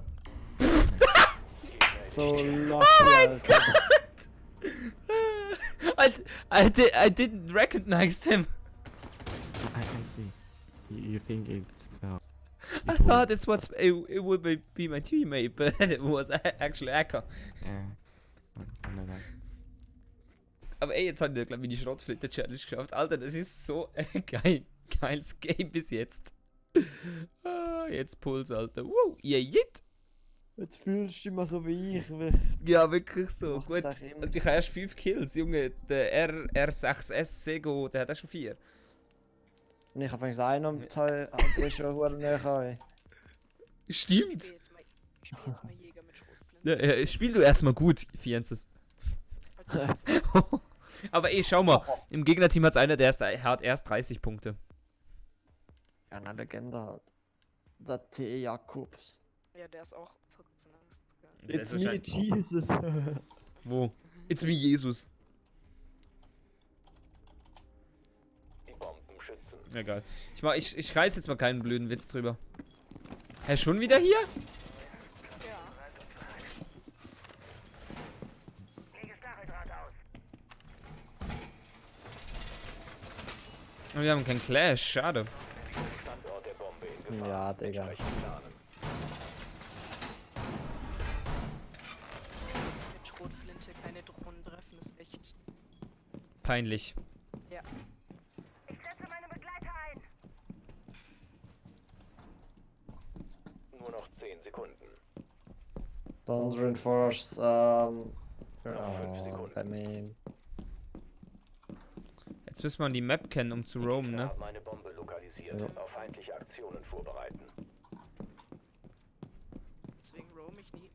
So lucky, Alter. I didn't recognize him. I see. You think it's I thought it would be my teammate, but it was actually Acker. no. Aber ey, jetzt haben wir, glaube ich, die Schrotflinte-Challenge geschafft. Alter, das ist so ein geiles Game bis jetzt. Jetzt Puls, Alter. Wow, yeah, yet. Jetzt fühlst du dich immer so wie ich. Ja, wirklich so. Macht's Gut. auch immer. Und ich habe erst 5 Kills, Junge. Der R6S Sego, der hat auch schon 4. Und ich hab eigentlich einen am Teil, wo ich schon hure näher an. Ich Stimmt. spiele jetzt mal Jäger mit Schrotflinte. Ja, spiel du erstmal gut, Fienzes. Aber ey, schau mal. Im Gegnerteam hat's einer, der hat erst 30 Punkte. Ja, eine Legende halt. Der T. Jakobs. Ja, der ist auch vor kurzem gegangen. Der ist It's me, wahrscheinlich- Jesus. Wo? It's me, Jesus. Die Bomben schützen. Egal. Ich reiß jetzt mal keinen blöden Witz drüber. Hä, schon wieder hier? Ja. Oh, wir haben keinen Clash, schade. Standort der Bombe in Gefahr. Ja, Digga. Entsprechend planen. Mit Schrotflinte keine Drohnen treffen, ist echt. Peinlich. Ja. Nur noch 10 Sekunden. Don't reinforce, Noch 5 oh, Sekunden. I mean. Jetzt müssen wir die Map kennen, um zu roamen, Wir ne? haben eine Bombe lokalisiert. Ja. Auf feindliche Aktionen vorbereiten. Deswegen roam ich nie.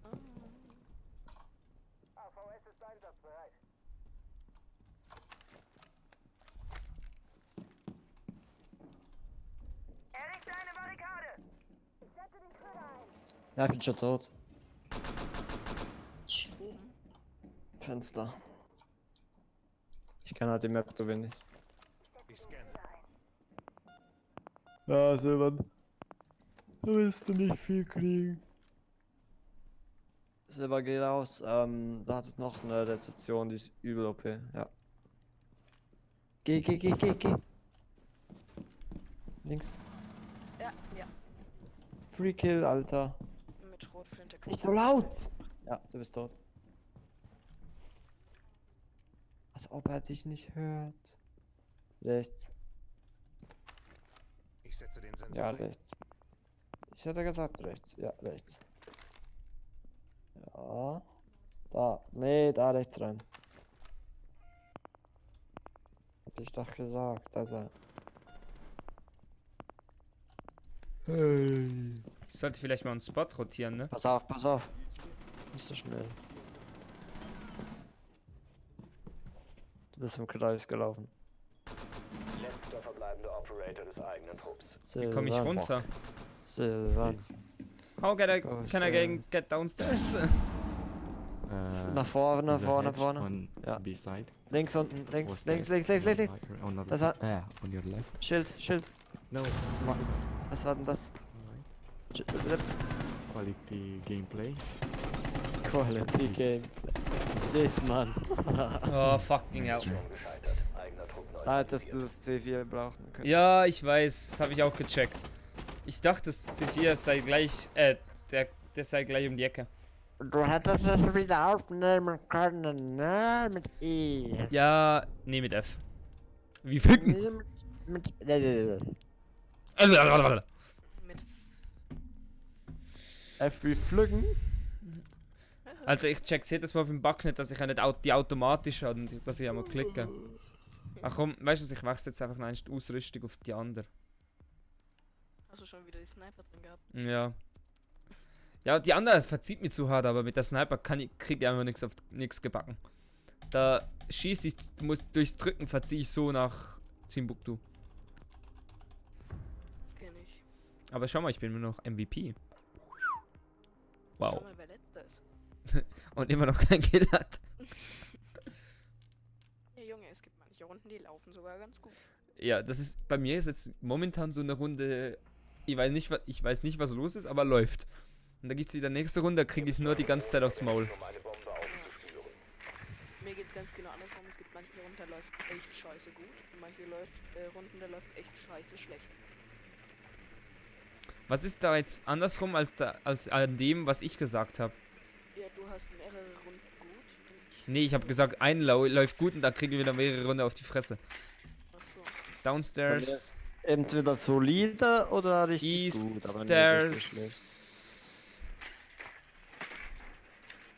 Ja, ich bin schon tot. Oben. Fenster. Ich kann halt die Map so wenig. Ja, Silvan. Da willst du nicht viel kriegen. Silber, geh raus. Da hat es noch eine Rezeption, die ist übel OP. Ja. Geh. Links. Ja. Free Kill, Alter. Mit Schrotflinte. Nicht so laut! Ja, du bist tot. Als ob er dich nicht hört. Rechts. Ich setze den Sensor. Ja, rechts. Ich hätte gesagt rechts. Ja, rechts. Ja. Da. Nee, da rechts rein. Ich doch gesagt, dass er. Hey. Ich sollte vielleicht mal einen Spot rotieren, ne? Pass auf, pass auf. Nicht so schnell. Du bist im Kreis gelaufen. Letzter verbleibender Operator des eigenen Trupps. Wie komme ich runter? Silvan. How can I, Oh, can I schön. get downstairs? Nach vorne, nach the vorne, hedge vorne. On Ja. B-side. Links unten, links, Was links, that? links, links, links, links. Right, on the Das hat- on your left. Schild, Schild. No. Was war denn das? Alright. Quality gameplay. Quality Game. Shit, Mann. Oh, fucking hell. Mission gescheitert. Eigener Trupp neu. Da hättest du das C4 brauchen können. Ja, ich weiß, habe ich auch gecheckt. Ich dachte, das C4 sei gleich, der sei gleich um die Ecke. Du hättest es wieder aufnehmen können, ne? Mit E. Ja, nee, mit F. Wie ficken? Nee, mit Mit F wie Pflücken. Alter, ich check's jedes Mal beim Back nicht, dass ich ja nicht die automatisch habe und dass ich einmal klicke. Ach komm, weißt du, ich wechsle jetzt einfach noch die Ausrüstung auf die andere. Hast du schon wieder die Sniper drin gehabt? Ja. Ja, die andere verzieht mich zu hart, aber mit der Sniper krieg ich einfach nichts gebacken. Da schieße ich, durchs Drücken verziehe ich so nach Timbuktu. Kenn ich. Aber schau mal, ich bin nur noch MVP. Schau Wow. mal, wer letzter ist. Und immer noch kein Kill hat. Ja, Junge, es gibt manche Runden, die laufen sogar ganz gut. Ja, das ist, bei mir ist jetzt momentan so eine Runde, ich weiß nicht, was los ist, aber läuft. Und da gibt's wieder nächste Runde, da kriege ich nur die ganze Zeit aufs Maul. Um eine Bombe aufzuspüren. Mir geht's ganz genau andersrum. Es gibt manche Runden, da läuft echt scheiße gut. Und manche Runden, da läuft echt scheiße schlecht. Was ist da jetzt andersrum als an dem, was ich gesagt habe? Ja, du hast mehrere Runden gut. Und Nee, ich habe gesagt, ein läuft gut und dann kriegen wir wieder mehrere Runde auf die Fresse. ach so. Downstairs, Entweder solide oder richtig gut, aber nicht richtig schlecht. Eaststairs.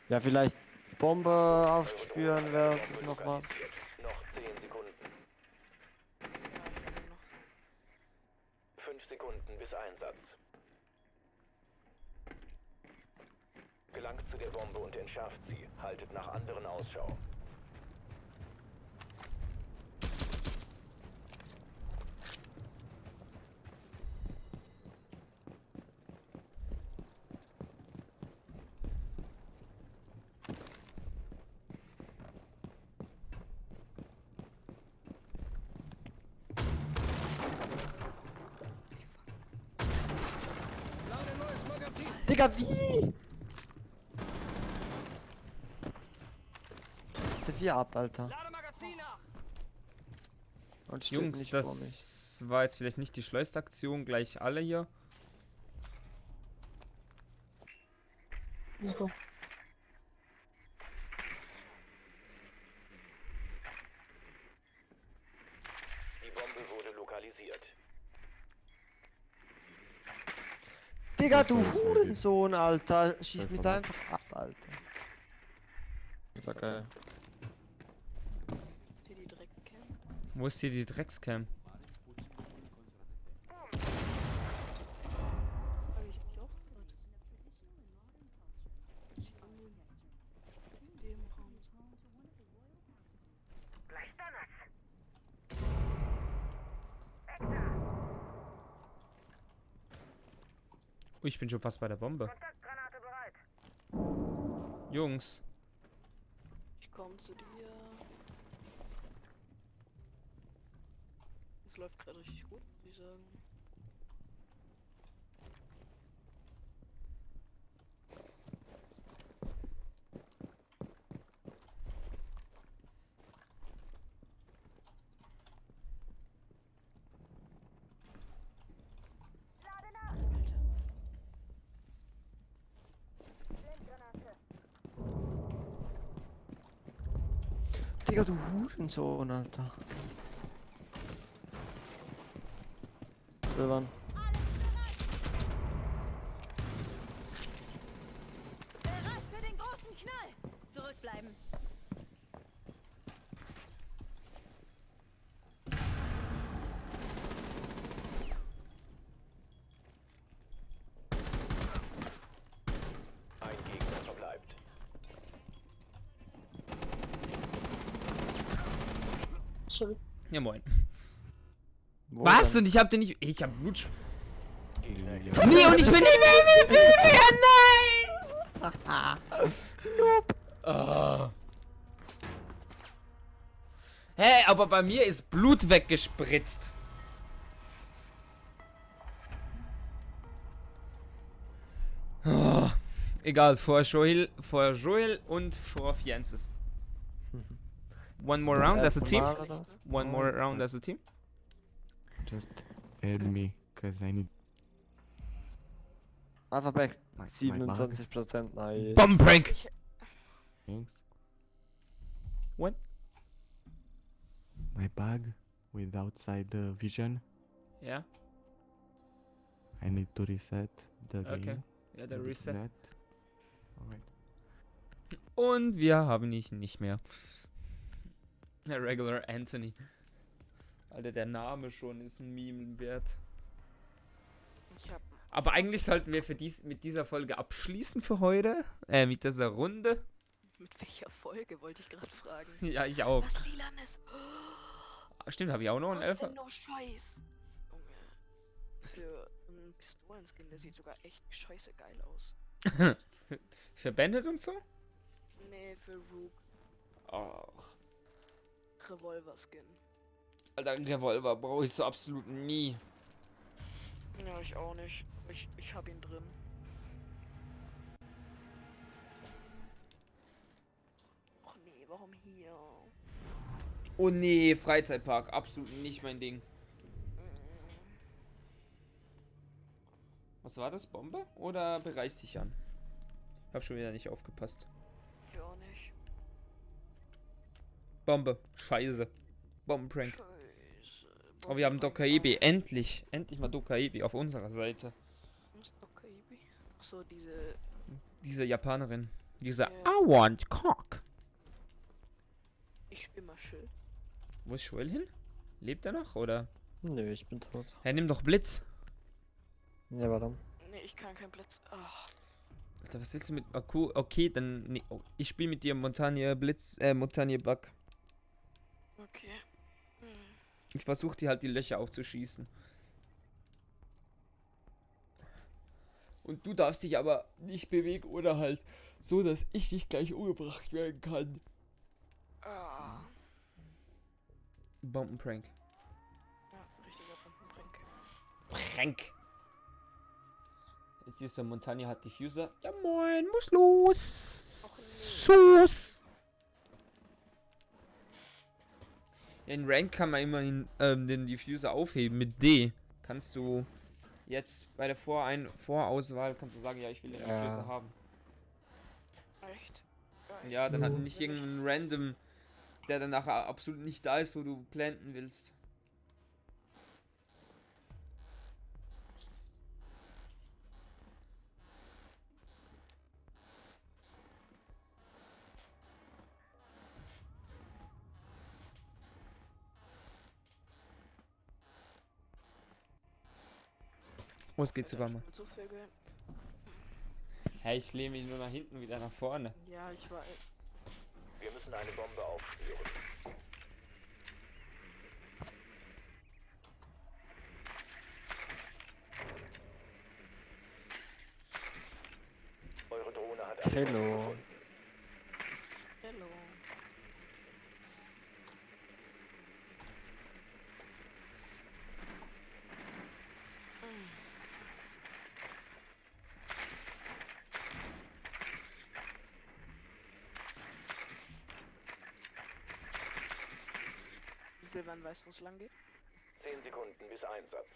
Ja, vielleicht Bombe aufspüren wäre das noch was. Noch 10 Sekunden. Ja, noch. 5 Sekunden bis Einsatz. Gelangt zu der Bombe und entschärft sie. Haltet nach anderen Ausschau. Digga, wie? Das ist der 4 ab, Alter. Und steht Jungs, nicht vor mich. das war jetzt vielleicht nicht die Schleusaktion, gleich alle hier. Die Bombe wurde lokalisiert. Digga, du Das ist okay. Hurensohn, Alter. Schieß mich Voll einfach ab, Alter. Ist okay. Hier die Dreckscam. Wo ist hier die Dreckscam? Frage ich mich auch grad. In dem Raum ist Oh, ich bin schon fast bei der Bombe. Jungs, Ich komm zu dir. Es läuft gerade richtig gut, würde ich sagen. Digga, du Hurensohn, Alter. Silvan. Bereit für den großen Knall! Zurückbleiben! Chill. Ja, moin. Wo Was? denn? Und ich hab den nicht. Ich hab Blut. Gegner Nee, und ich bin nicht mehr MVP mehr. Nein! Oh. Hä, aber bei mir ist Blut weggespritzt. Oh. Egal, vor Joel und vor Fiances. One more round as a team. Mal oder was? One more round as a team. Just add me, cause I need Einfach weg. my 27%, nice. Bombenprank! things. What? My bag with outside the vision. Ja, I need to reset the okay. game. Ja, der Maybe Reset. that. Alright. Und wir haben ihn nicht mehr. Der Regular Anthony. Alter, der Name schon ist ein Meme wert. Ich hab. Aber eigentlich sollten wir mit dieser Folge abschließen für heute. Mit dieser Runde. Mit welcher Folge wollte ich gerade fragen? Ja, ich auch. Was Lilanes? Stimmt, habe ich auch noch einen Was Elfer. denn noch Scheiß? Junge. Für einen Pistolenskin, der sieht sogar echt scheiße geil aus. Für Bandit und so? Nee, für Rook. Ach. Revolver-Skin. Alter, einen Revolver brauche ich so absolut nie. Ja, ich auch nicht. Ich hab ihn drin. Och nee, warum hier? Oh nee, Freizeitpark. Absolut nicht mein Ding. Was war das? Bombe? Oder Bereich sichern? Hab schon wieder nicht aufgepasst. Ich auch nicht. Bombe. Scheiße. Bombenprank. Scheiße. Oh, wir haben Dokaibi. Endlich. Endlich mal Dokaibi auf unserer Seite. Was ist Dokaibi? Achso, diese. Diese Japanerin. Diese Ja. I want cock. Ich spiel mal Schild. Wo ist Joel hin? Lebt er noch? Oder? Nö, ich bin tot. Ja, nimm doch Blitz. Ja, warum? Nee, ich kann keinen Blitz. Ach, Alter, was willst du mit Akku? Okay, dann. Nee, oh, ich spiele mit dir Montagne Blitz. Montagne Bug. okay. Hm. Ich versuche dir halt die Löcher aufzuschießen. Und du darfst dich aber nicht bewegen oder halt so, dass ich nicht gleich umgebracht werden kann. Ah. Bombenprank. Ja, richtiger Bombenprank. Prank. Jetzt siehst du, Montagne hat Diffuser. Ja moin, muss los. Och nee. Sus. In Rank kann man immerhin den Diffuser aufheben mit D. Kannst du jetzt bei der Vorauswahl kannst du sagen, ja, ich will den Ja. Diffuser haben. Echt? Geil. Ja, dann hat nicht irgendein Random, der dann nachher absolut nicht da ist, wo du planten willst. Oh, es geht sogar mal. Mit so Vögeln. Hey, ich lehne mich nur nach hinten wieder nach vorne. Ja, ich weiß. Wir müssen eine Bombe aufspüren. Eure Drohne hat eine Bombe Hello. gefunden. Hello. Silvan weiß, wo es lang geht. 10 Sekunden bis Einsatz.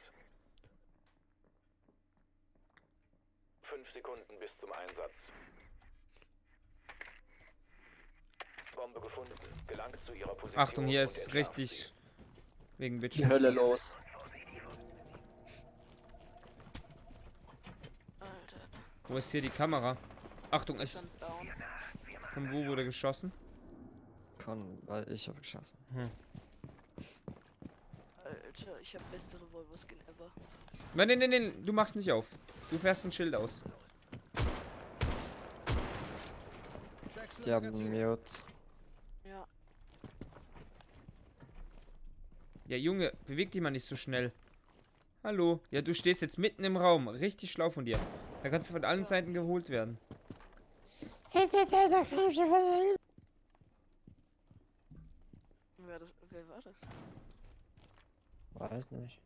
5 Sekunden bis zum Einsatz. Bombe gefunden. Gelangt zu ihrer Position. Achtung, hier und ist entschärft richtig wegen Die Witches. Hölle los. Alter, Wo ist hier die Kamera? Achtung, es stand down. von wo wurde geschossen? Weil ich habe geschossen. Alter, ich hab beste Revolver-Skin ever. Nein, du machst nicht auf. Du fährst ein Schild aus. Die haben Mute. Ja. Ja, Junge, beweg dich mal nicht so schnell. Hallo? Ja, du stehst jetzt mitten im Raum. Richtig schlau von dir. Da kannst du von allen Seiten geholt werden. Wer war das? Weiß nicht.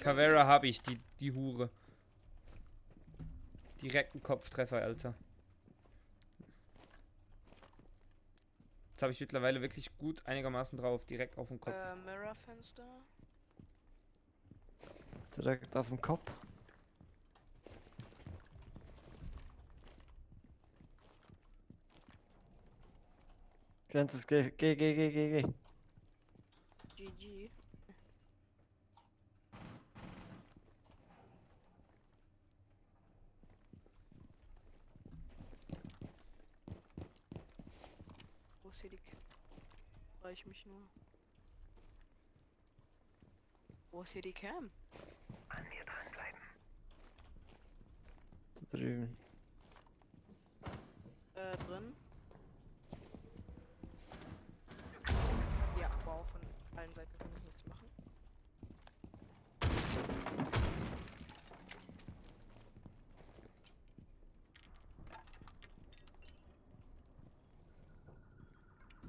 Caveira habe ich, die Hure. Direkten Kopftreffer, Alter. Jetzt habe ich mittlerweile wirklich gut einigermaßen drauf, direkt auf den Kopf. Mirror-Fenster. Direkt auf den Kopf. Ganzes geh. GG. Wo ist hier die Frage ich mich nur. Wo ist hier die Cam? An mir dranbleiben. Da drüben. Drin. Ja, wow, von allen Seiten kann ich nichts machen.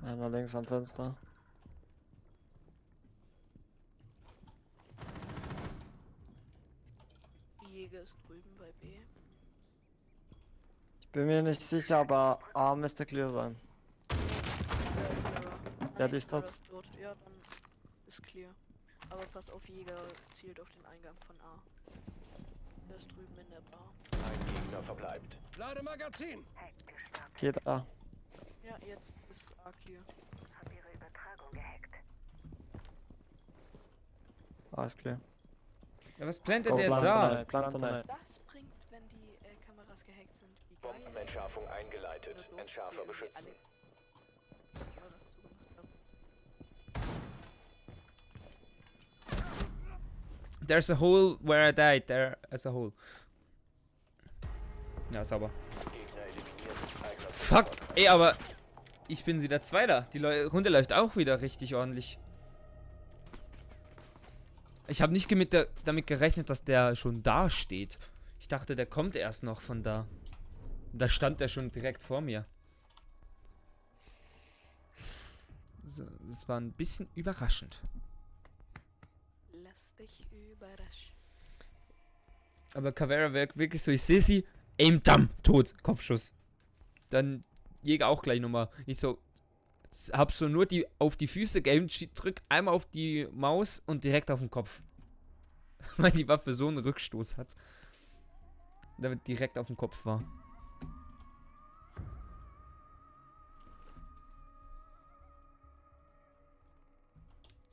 Einmal links am Fenster. Jäger ist drüben bei B. Ich bin mir nicht sicher, aber A müsste clear sein. Ja, die ist tot. Ja, dann ist clear. Aber pass auf, Jäger zielt auf den Eingang von A. Der ist drüben in der Bar. Ein Gegner verbleibt. Lademagazin! Geht A. Ja, jetzt ist A clear. Hab ihre Übertragung gehackt. A ist clear. Ja, was plantet Oh, der plant da? Tunnel, plant Tunnel. Das bringt, wenn die Kameras gehackt sind. Wie geil. Bombenentschärfung eingeleitet. Oder doof, Entschärfer dass sie beschützen. alle Kameras zugemacht haben. There's a hole where I died. There is a hole. Ja, sauber. Gegner eliminiert. Eigener Fuck, ey, aber ich bin wieder Zweiter. Die Runde läuft auch wieder richtig ordentlich. Ich habe nicht damit gerechnet, dass der schon da steht. Ich dachte, der kommt erst noch von da. Da stand der schon direkt vor mir. So, das war ein bisschen überraschend. Lass dich überraschen. Aber Caveira wirkt wirklich so, ich sehe sie, aim dam, tot, Kopfschuss. Dann Jäger auch gleich nochmal. Ich so, hab so nur auf die Füße geaimt, drück einmal auf die Maus und direkt auf den Kopf. Weil die Waffe so einen Rückstoß hat. Damit direkt auf dem Kopf war.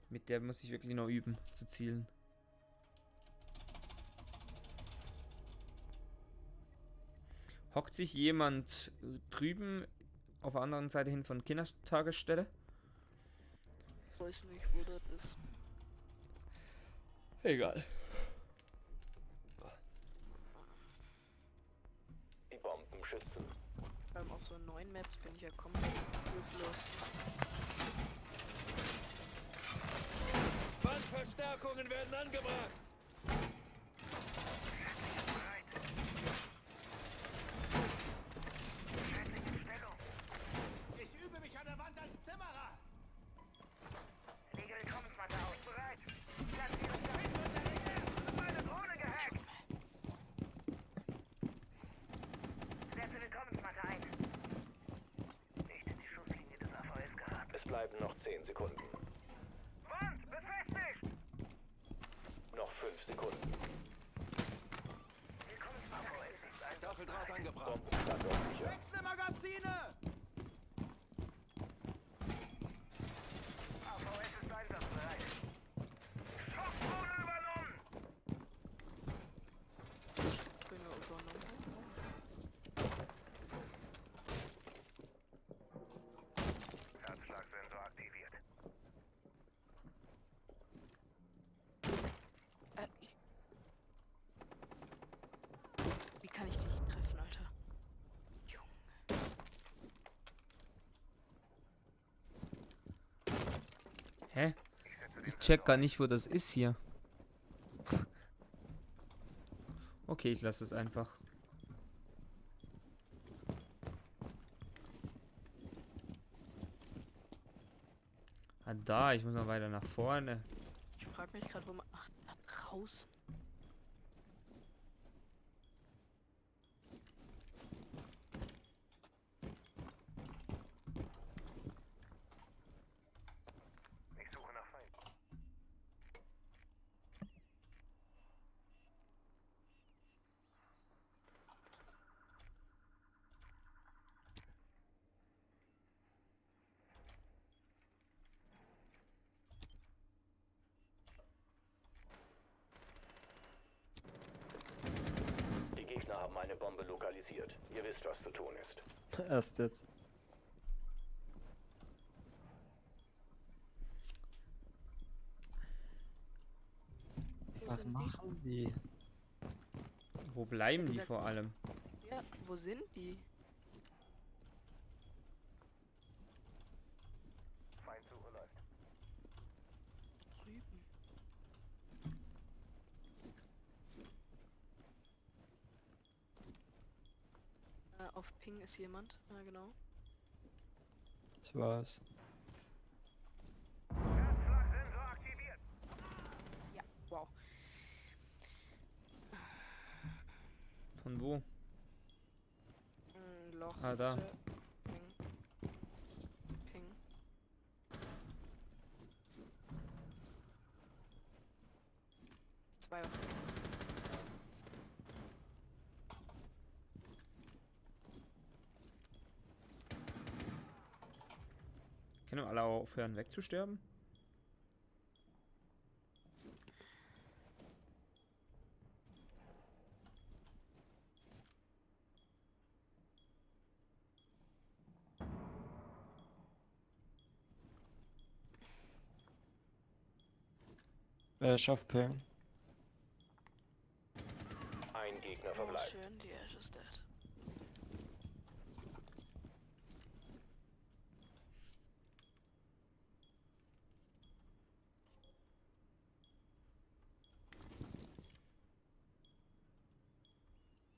Mit der muss ich wirklich noch üben, zu zielen. Hockt sich jemand drüben auf der anderen Seite hin von Kindertagesstätte? Ich weiß nicht, wo das ist. Egal. Die Bomben schützen. Auf so neuen Maps bin ich ja komplett hilflos. Wandverstärkungen werden angebracht! Ich übe mich an der Wand als Zimmerer! Lege Willkommensmatte auf. Bereit. Platzieren Sie mich unter Linke. Meine Drohne gehackt. Setze Willkommensmatte ein. Nicht in die Schusslinie des AVS geraten. Es bleiben noch 10 Sekunden. Wand befestigt. Noch 5 Sekunden. Willkommensmatte ist ein Stacheldraht angebracht. Bombenstandort sicher. Wechsle Magazine! AVS ist einsatzbereit. Schockdrohne übernommen. Trainer übernommen. Hä? Ich check gar nicht, wo das ist hier. Okay, ich lasse es einfach. Ah, da, ich muss noch weiter nach vorne. Ich frage mich gerade, wo man. Ach, da draußen. Ich suche nach Feind. Die Gegner haben eine Bombe lokalisiert. Ihr wisst, was zu tun ist. Erst jetzt. Was sind die? machen die? Wo bleiben die gesagt- vor allem? Ja, wo sind die? Feindsuche läuft. Drüben. Auf Ping ist jemand. Ja, genau. Ich weiß. Ja, wow. Von wo? Loch. Ah, da. bitte. Ping. Ping. Zwei auf Ping. Können wir alle aufhören wegzusterben? Wer ist auf Ping? Ein Gegner Oh, verbleibt. schön, die Ash ist dead.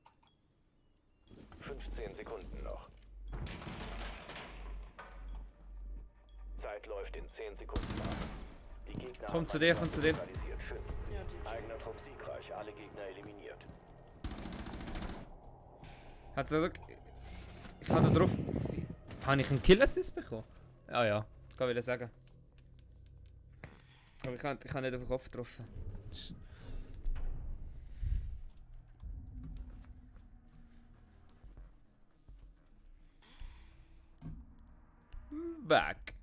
Oh, 15 Sekunden noch. Zeit läuft in 10 Sekunden ab. Die Gegner Komm haben zu eine dir, Bombe komm zu dir. lokalisiert. Schön. Ja, die Eigener Trupp siegreich, alle Gegner eliminiert. Hat zurück. Ich kann da drauf. Habe ich einen Kill-Assist bekommen? Ja, ja. Kann ich wieder sagen. Aber ich habe nicht auf den Kopf getroffen. Back.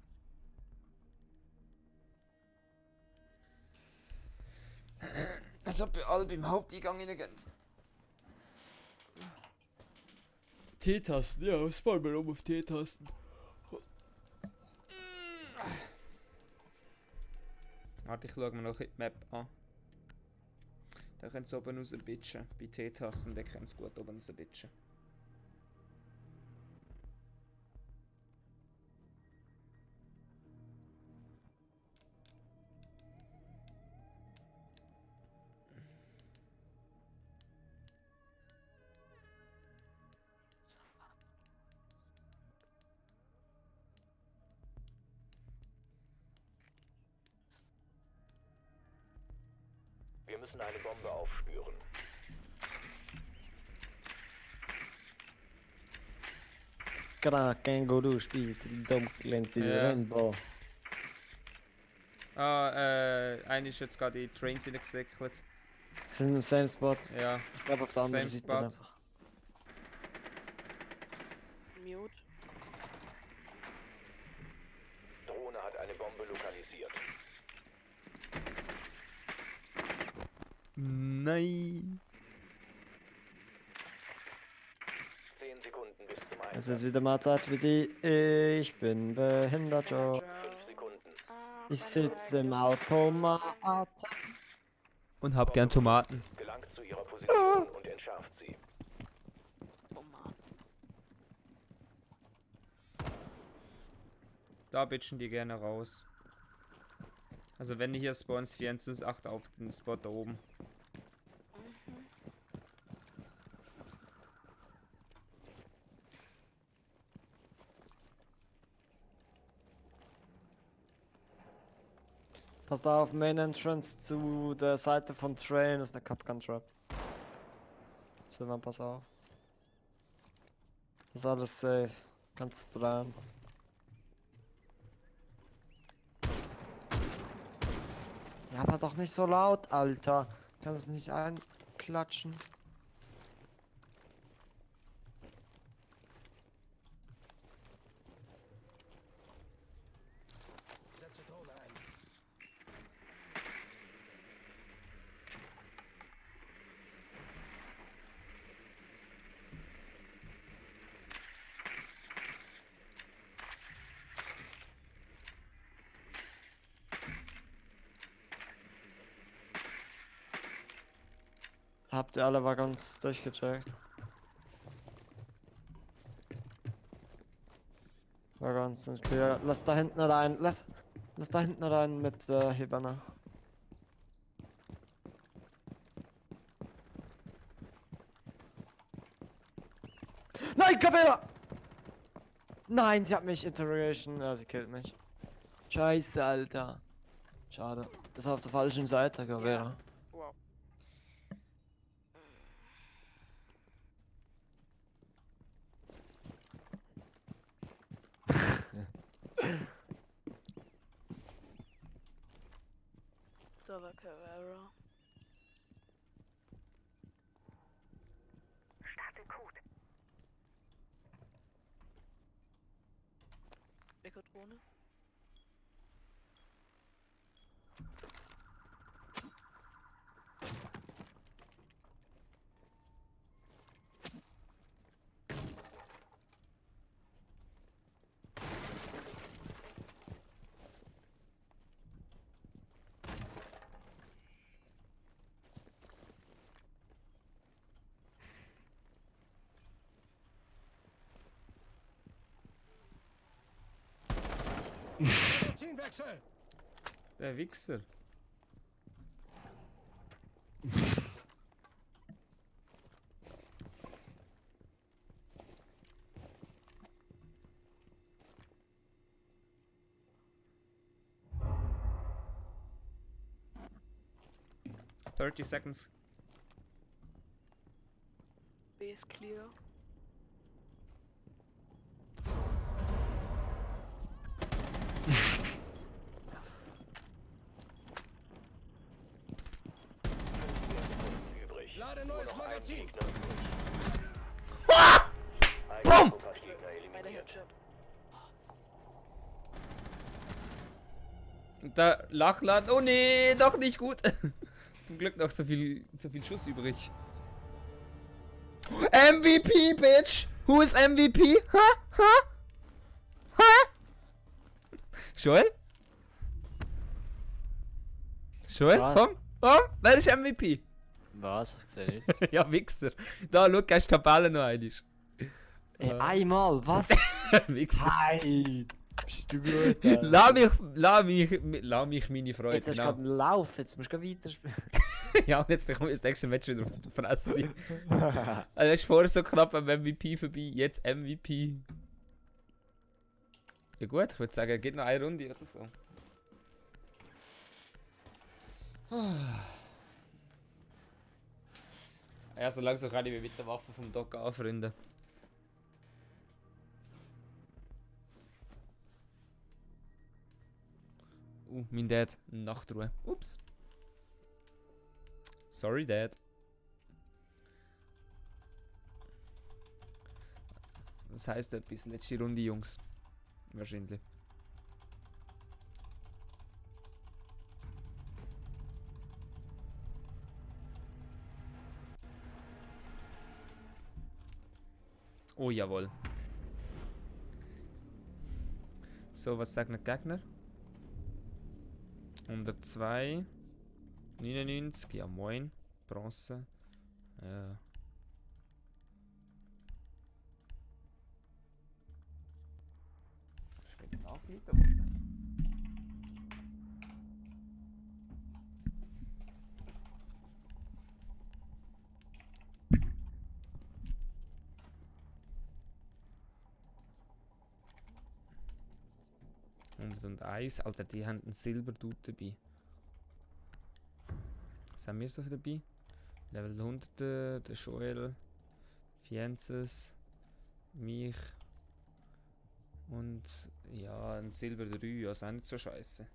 Als ob wir alle beim Haupteingang reingehen. T-Tasten, ja, sparen wir auf T-Tasten. Warte, ich schaue mir noch die Map an. Da könnt ihr oben raus bitchen. Bei T-Tasten, da könnt ihr gut oben raus bitchen. Wir müssen eine Bombe aufspüren. Känguru spielt im dunklen Ja. Rainbow. Ah, einer ist jetzt gerade in die Trains hineingesäckelt. Sie sind im same Spot. Ja. Ich glaube auf der anderen Same Seite spot. einfach. Mute. Drohne hat eine Bombe lokalisiert. Nein. 10 Sekunden bis zum Einsatz. Es ist wieder mal Zeit für die. Ich bin behindert, Joe. 5 Sekunden. Ich sitze im Automat. Und hab gern Tomaten. Gelangt zu ihrer Position und entschärft sie. Oh Mann. Da bitchen die gerne raus. Also wenn du hier spawnst, 24, auf den Spot da oben. Passt auf, Main Entrance zu der Seite von Train ist eine Capgun Trap. Silvan, pass auf. Das ist alles safe. Kannst du rein. Ja, aber doch nicht so laut, Alter. Kannst du nicht einklatschen? Setze Drohne ein. Habt ihr alle Waggons durchgecheckt? Waggons sind clear. Lass da hinten rein. Lass da hinten rein mit Hebana. Nein, Kabela! Nein, sie hat mich Interrogation. Ja, sie killt mich. Scheiße, Alter. Schade. Das ist auf der falschen Seite, Gavera. Wow. Da war Carrera. Echo-Drohne. Magazinwechsel! Der Wichser. "30 seconds." B ist clear. Übrig. Lade Nur neues noch ein Magazin! Gegner übrig. Ein Bumm! Supergegner Bei der eliminiert. Headshot. Und da Lachladen. Oh nee, doch nicht gut. Zum Glück noch so viel Schuss übrig. MVP, Bitch! Who is MVP? Ha? Ha? Ha? Joel? Joel, Was? komm, wer ist MVP? Was? Gesehen nicht. Ja, Wichser. Da, schau, hast Tabelle noch einmal. Ey, einmal, was? Wichser. Nein! Bist du gut? Lass mich meine Freude. Jetzt hast du Genau. gerade einen Lauf, jetzt musst du weiterspielen. Ja, und jetzt bekomme ich das nächste Match wieder aufs Fresse. Also, ist vorher so knapp am MVP vorbei, jetzt MVP. Ja, gut, ich würde sagen, geht noch eine Runde oder so. Ja, so langsam kann ich mich mit der Waffe vom Doc anfreunden. Mein Dad, Nachtruhe. Ups. Sorry, Dad. Das heißt etwas, letzte Runde, Jungs. Wahrscheinlich. Oh, jawohl. So, was sagt der Gegner? 102. 99, ja moin. Bronze. Ja. 101. Alter, die haben einen Silberdude dabei. Was haben wir so dabei? Level 100, der Joel, Fienzes, mich und ja, ein Silber 3, also auch nicht so scheiße.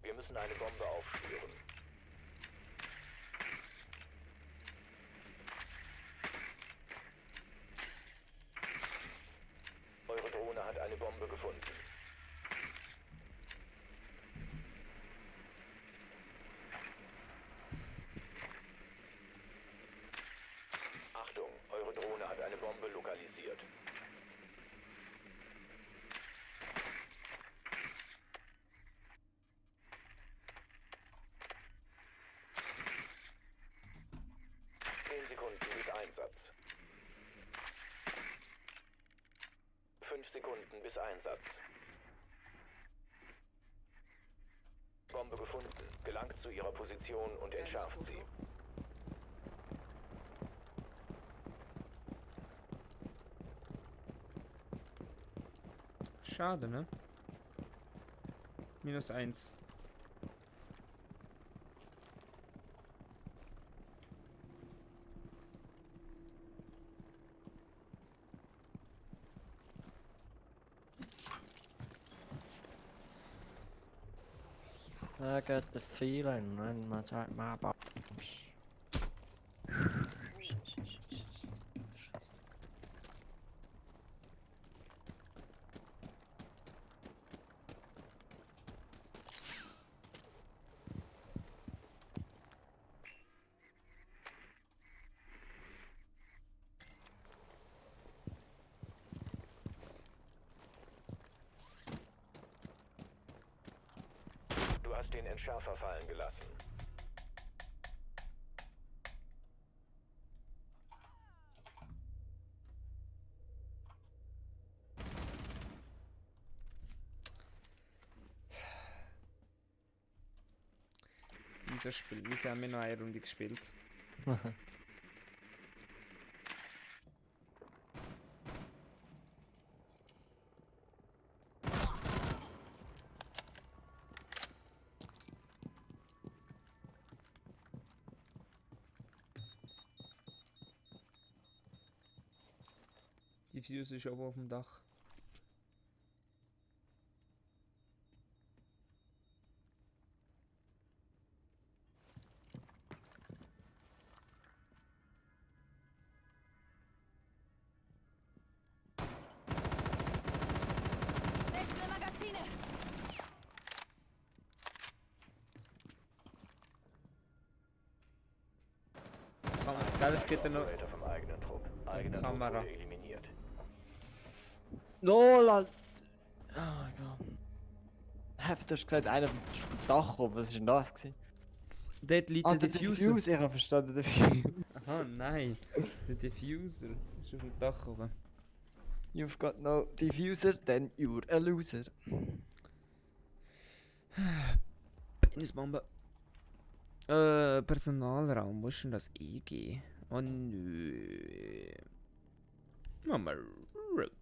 Wir müssen eine Bombe aufspüren. Eure Drohne hat eine Bombe gefunden. Achtung, eure Drohne hat eine Bombe lokalisiert. Sekunden bis Einsatz. 5 Sekunden bis Einsatz. Bombe gefunden. Gelangt zu ihrer Position und entschärft sie. Schade, ne? -1. I get the feeling when my time my bombs. Du hast den Entschärfer fallen gelassen. Wieso haben wir noch eine Runde gespielt? Die Fuse ist oben auf dem Dach. Wechsle Magazine! Geil, es geht ja noch Operator vom eigenen Trupp. Eigene Kamera. Truppe eliminiert. LOL, Alter. Oh mein Gott. Hä, du hast gesagt, einer vom Dach oben, was ist denn das gewesen? Dort liegt Ah, der der Diffuser. Diffuser, ich hab verstanden, der Diffuser. Aha, nein. Der Diffuser ist auf dem Dach oben. You've got no diffuser, then you're a loser. Penisbombe. Personalraum, wo ist denn das EG? Oh nö. Mama Rook.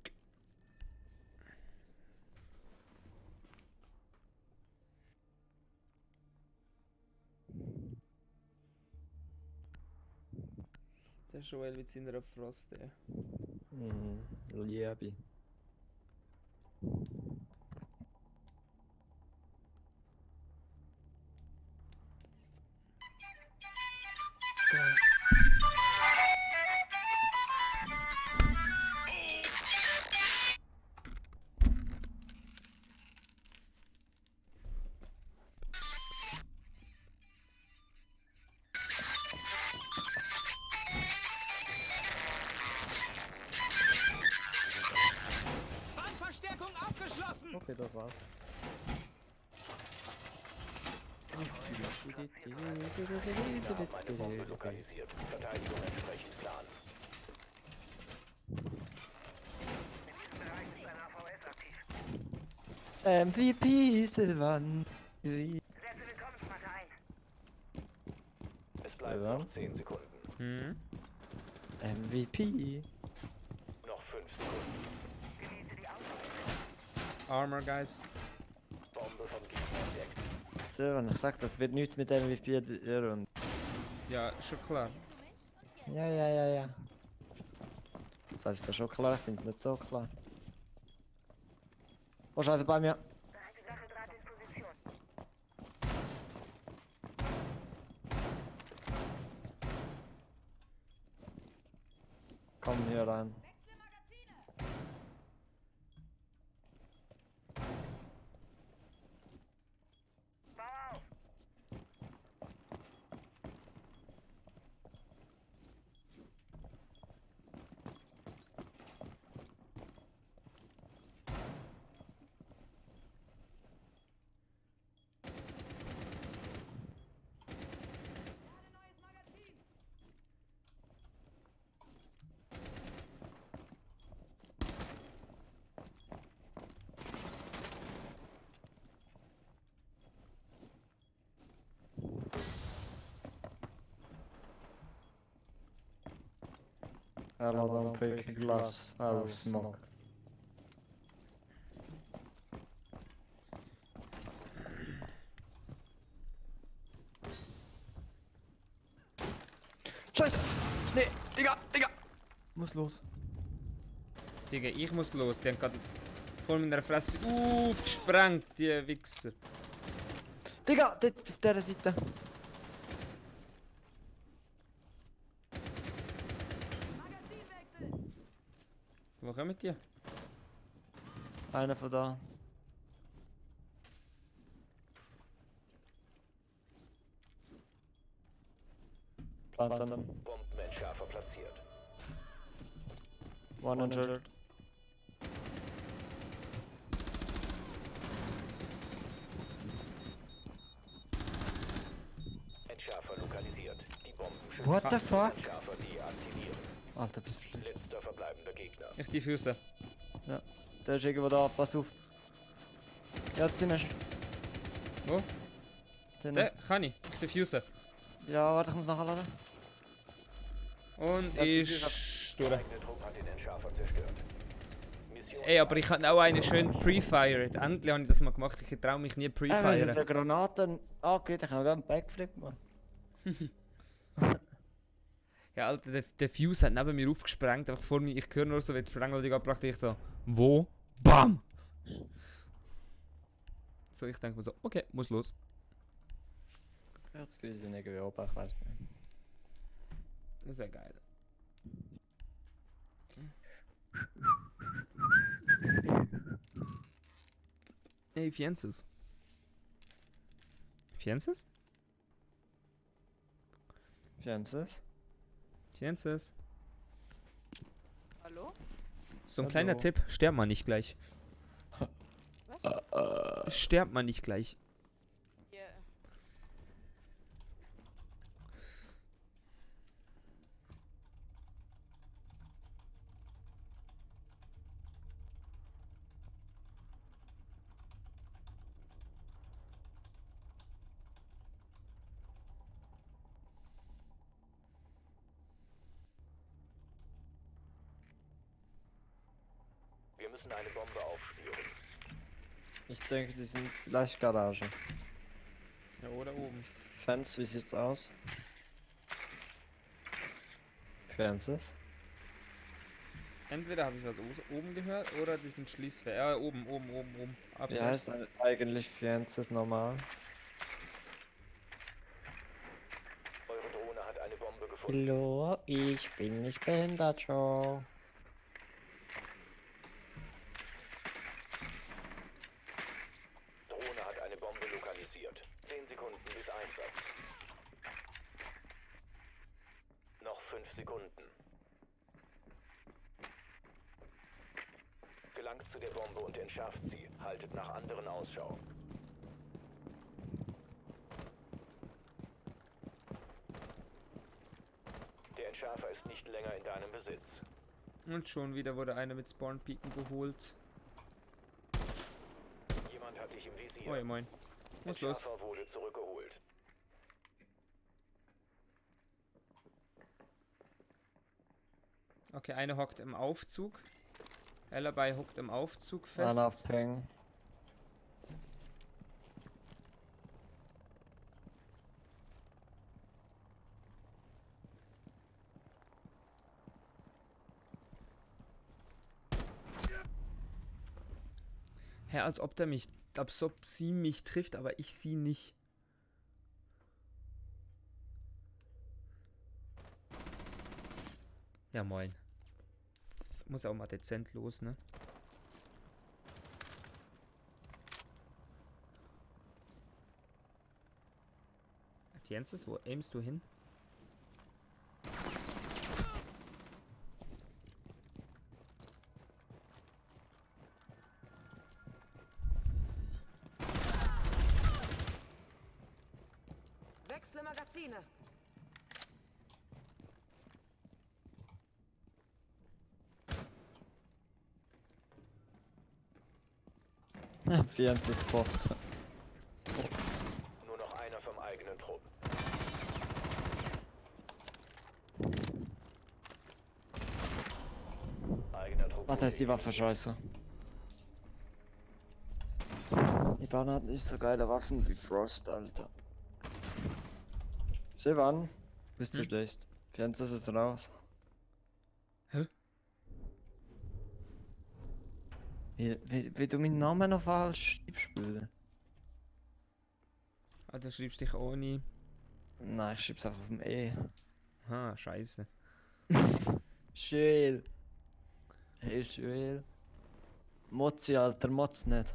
Der Joel mit seiner Frost, ey. Liebe. Verstärkung abgeschlossen! Okay, das war's. Wir haben eine Bombe lokalisiert. Verteidigung entsprechend Plan. MVP Silvan. Sie. Es bleiben noch 10 Sekunden. Hm? MVP. Noch 5 Sekunden. Armor, guys. Bombe vom Gegner entdeckt. Silvan, ich sag, das wird nichts mit MVP und. Ja, schon klar. Ja. Das heißt, das schon klar, ich find's nicht so klar. Oh, Scheiße, bei mir. Komm hier rein. I'll don't pick a glass out of smoke. Scheiße! Nee, Digga! Muss los. Digga, ich muss los. Die haben gerade voll mit der Fresse aufgesprengt, die Wichser. Digga, dort auf dieser Seite. Wo kommen die? Einer von da. Planten. Bombenentschärfer platziert. 100. Entschärfer lokalisiert. Die Bomben What the fuck? Entschärfer deaktivieren. Alter, bist du schlecht. Letzter verbleibender Gegner. Ich die Füße. Ja, der ist irgendwo da, pass auf. Ja, Zimmer. Wo? Drinnen. Kann ich. Ich die Füße. Ja, warte, ich muss nachladen. Und Ja, die ich durch. Der eigene Trupp hat den Entschärfer zerstört. Mission Ey, aber ich habe auch eine schön pre-fired. Endlich habe ich das mal gemacht. Ich traue mich nie Wir sind pre-firen. so Granaten angerührt, ich kann gerade einen Backflip machen. Ja, Alter, der Fuse hat neben mir aufgesprengt. Einfach vor mir. Ich höre nur so, wie die Sprengladung abgebracht ich so, wo? BAM! So, ich denke mir so, okay, muss los. Jetzt gewisse nicht oben, ich weiß nicht. Das ist ja geil. Ey, Fiences. Fiences? Fiances? Fiences. Hallo? So ein Hallo. kleiner Tipp, sterbt man nicht gleich. Was? Sterbt man nicht gleich. Ja. Wir müssen eine Bombe aufspüren. Ich denke, die sind vielleicht Garage. Ja, oder oben. Fans, wie sieht's aus? Fences? Entweder habe ich was oben gehört oder die sind Schließfächer. Ja, oben. Wie Upstairs. heißt eigentlich Fences normal? Eure Drohne hat eine Bombe gefunden. Hallo, ich bin nicht behindert, Joe. Drohne hat eine Bombe lokalisiert. 10 Sekunden bis Einsatz. Noch 5 Sekunden. Gelangt zu der Bombe und entschärft sie. Haltet nach anderen Ausschau. Der Entschärfer ist nicht länger in deinem Besitz. Und schon wieder wurde einer mit Spawn-Piken geholt. Jemand hat dich im Visier. Oh ja, moin. Muss los. Entschärfer wurde zurückgeholt. Okay, einer hockt im Aufzug. Alibi hockt im Aufzug Einer fest. auf Ping. Hä, als ob der mich, als ob sie mich trifft, aber ich sie nicht. Ja, moin. Muss auch mal dezent los, ne? Jenses, wo aimst du hin? Wechsle Magazine. Fianzi Spot. Nur noch einer vom eigenen Trupp. Eigener Trupp. Was heißt die Waffe scheiße? Die Bahn hat nicht so geile Waffen wie Frost, Alter. Silvan, bist du schlecht. Fianzi ist raus. Hä? Wie du meinen Namen noch falsch schreibst, Bruder. Ah, du schreibst dich ohne. Nein, ich schreib's einfach auf dem E. Ha, scheiße. Schwel. Hey, Schwel. Mozzi, Alter, Motz nicht.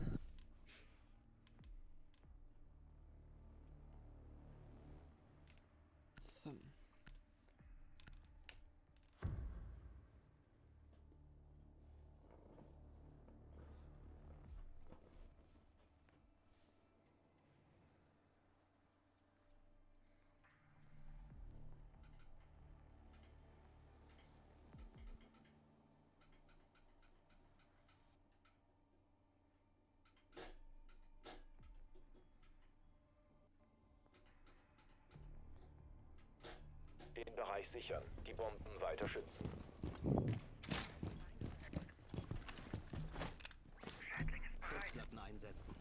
Den Bereich sichern. Die Bomben weiter schützen. Schutzplatten einsetzen.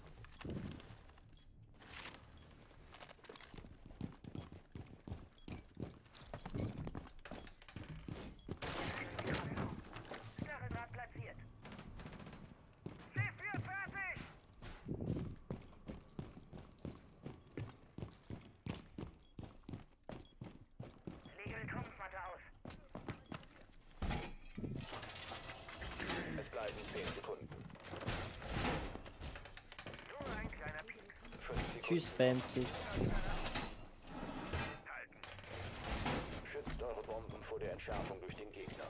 Stacheldraht platziert. C4 fertig! Lege Trumpfmatte aus. Es bleiben 10 Sekunden. Nur ein kleiner Piek. 5 Sekunden. Tschüss, Fancies. Schützt eure Bomben vor der Entschärfung durch den Gegner.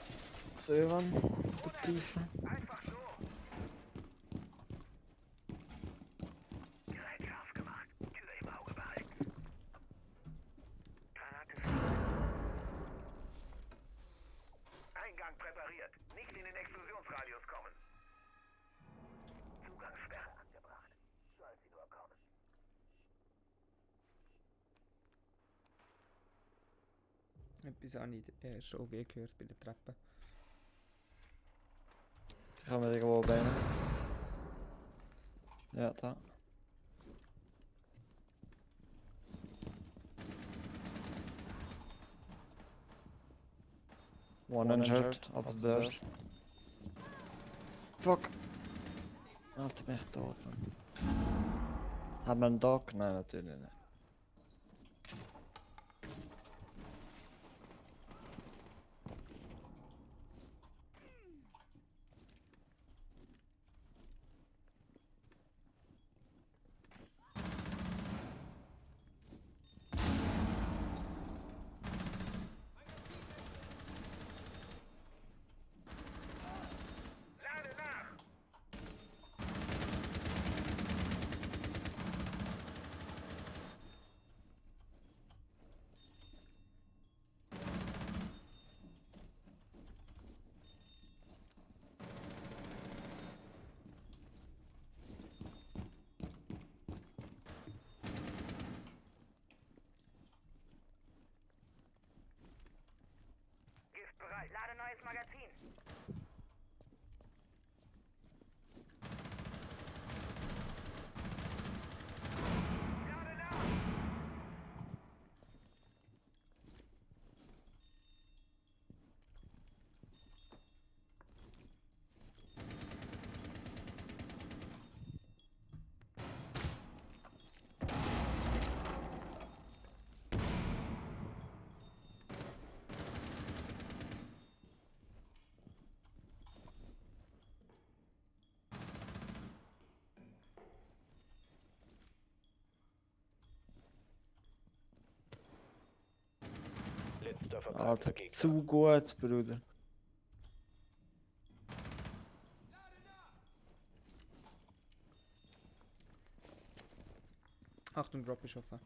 Silvan, du Tiefe. Einfach so. Gerät scharf gemacht. Tür im Auge behalten. Granate ist Eingang präpariert. Nicht in den Explosionsradius kommen. Zugangssperre angebracht. Soll sie nur kommen. Etwas habe ich schon gehört bei der Treppe. Die kommen irgendwo oben hin. Ja, da. One injured, upstairs. Fuck! Alter, bin ich tot, Mann. Haben wir einen Dog? Nein, natürlich nicht. Lade nach! Alter, Gegner. zu gut, Bruder. Achtung, Drop ist offen.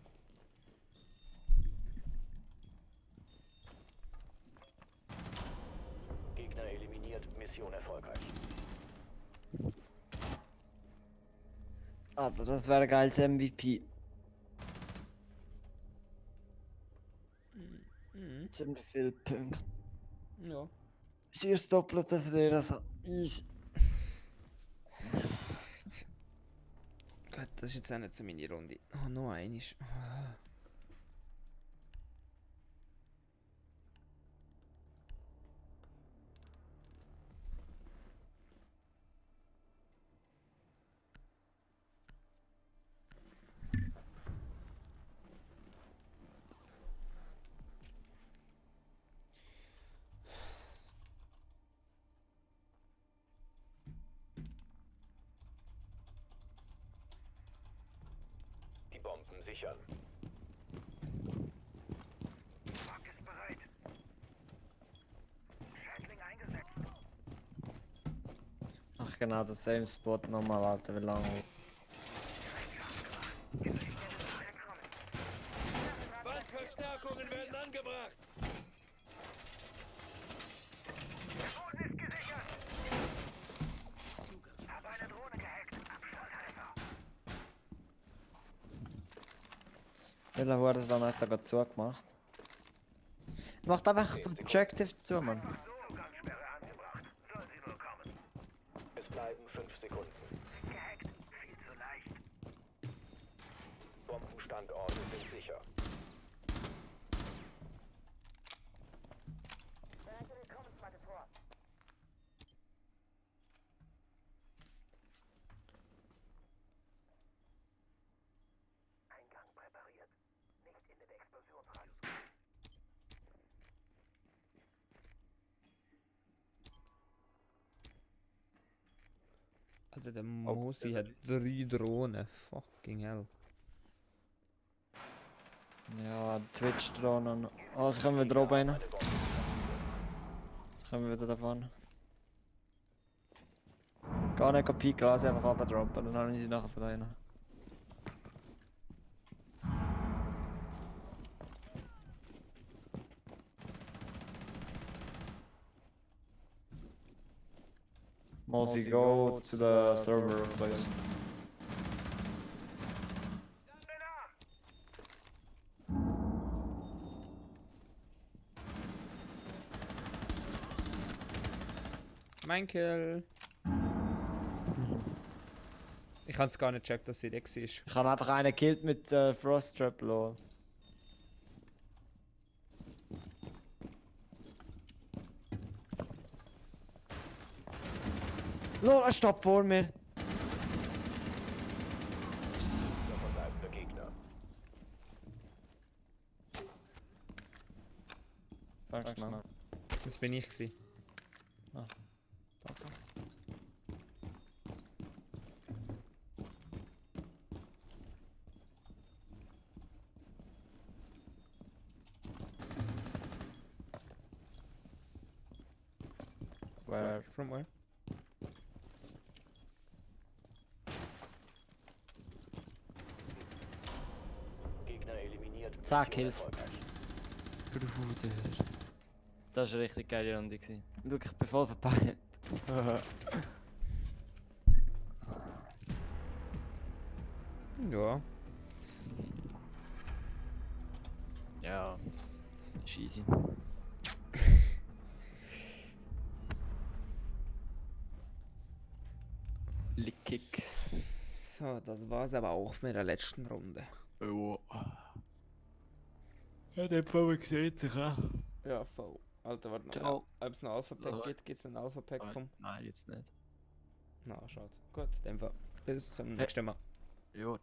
Gegner eliminiert, Mission erfolgreich. Alter, das wäre geil als MVP. Mhm. Ziemlich viele Punkte. Ja. Schießt Doppelte für dich, also easy. Gott, das ist jetzt auch nicht so meine Runde. Oh, noch einiges. Die Bomben sichern. Mark ist bereit. Schädling eingesetzt. Ach genau, das same Spot nochmal, Alter, wie lange? Wandverstärkungen werden angebracht. Der Boden ist gesichert. Habe eine Drohne gehackt. Abschlusstreffer. Welcher Hurensohn hat da gerade zugemacht? Macht einfach das Objective zu, Mann. Zugangssperre angebracht. Soll sie nur kommen. Es bleiben 5 Sekunden. Gehackt. Viel zu leicht. Bombenstandorte sind sicher. Bereite Willkommensmatte vor. Eingang präpariert. Nicht in den Explosionsradius. Alter, der Mosi hat 3 Drohnen. Fucking hell. Ja, Twitch-Drohnen. Oh, jetzt kommen wir da oben rein. Jetzt kommen wir wieder davon. Gar nicht pieken, lass sie einfach abdroppen, dann haben sie nachher von denen. Mosi, go to the server, please. Mein Kill. Ich hab's gar nicht gecheckt, dass sie Dex ist. Ich habe einfach einen gekillt mit Frost Trap, lol. Lol, er stoppt vor mir. Der verbleibende Gegner. Thanks, man. Das bin ich gewesen. Ah, danke. Where? From where? Gegner eliminiert. 10 Mission Kills. erfolgreich. Bruder. Das war eine richtig geile Runde. Wirklich, ich bin voll verpeilt. Ja. Ja. Ist easy. Kicks. So, das war's aber auch mit der letzten Runde. Oh. Ja, den Fall gesehen sich auch. Ja, voll. Alter, warte Ciao. noch. Ob es ein Alpha-Pack gibt, gibt's ein Alpha-Pack vom. Nein, jetzt nicht. Na, schade. Gut, in dem Fall. Bis zum nächsten Mal. Jo.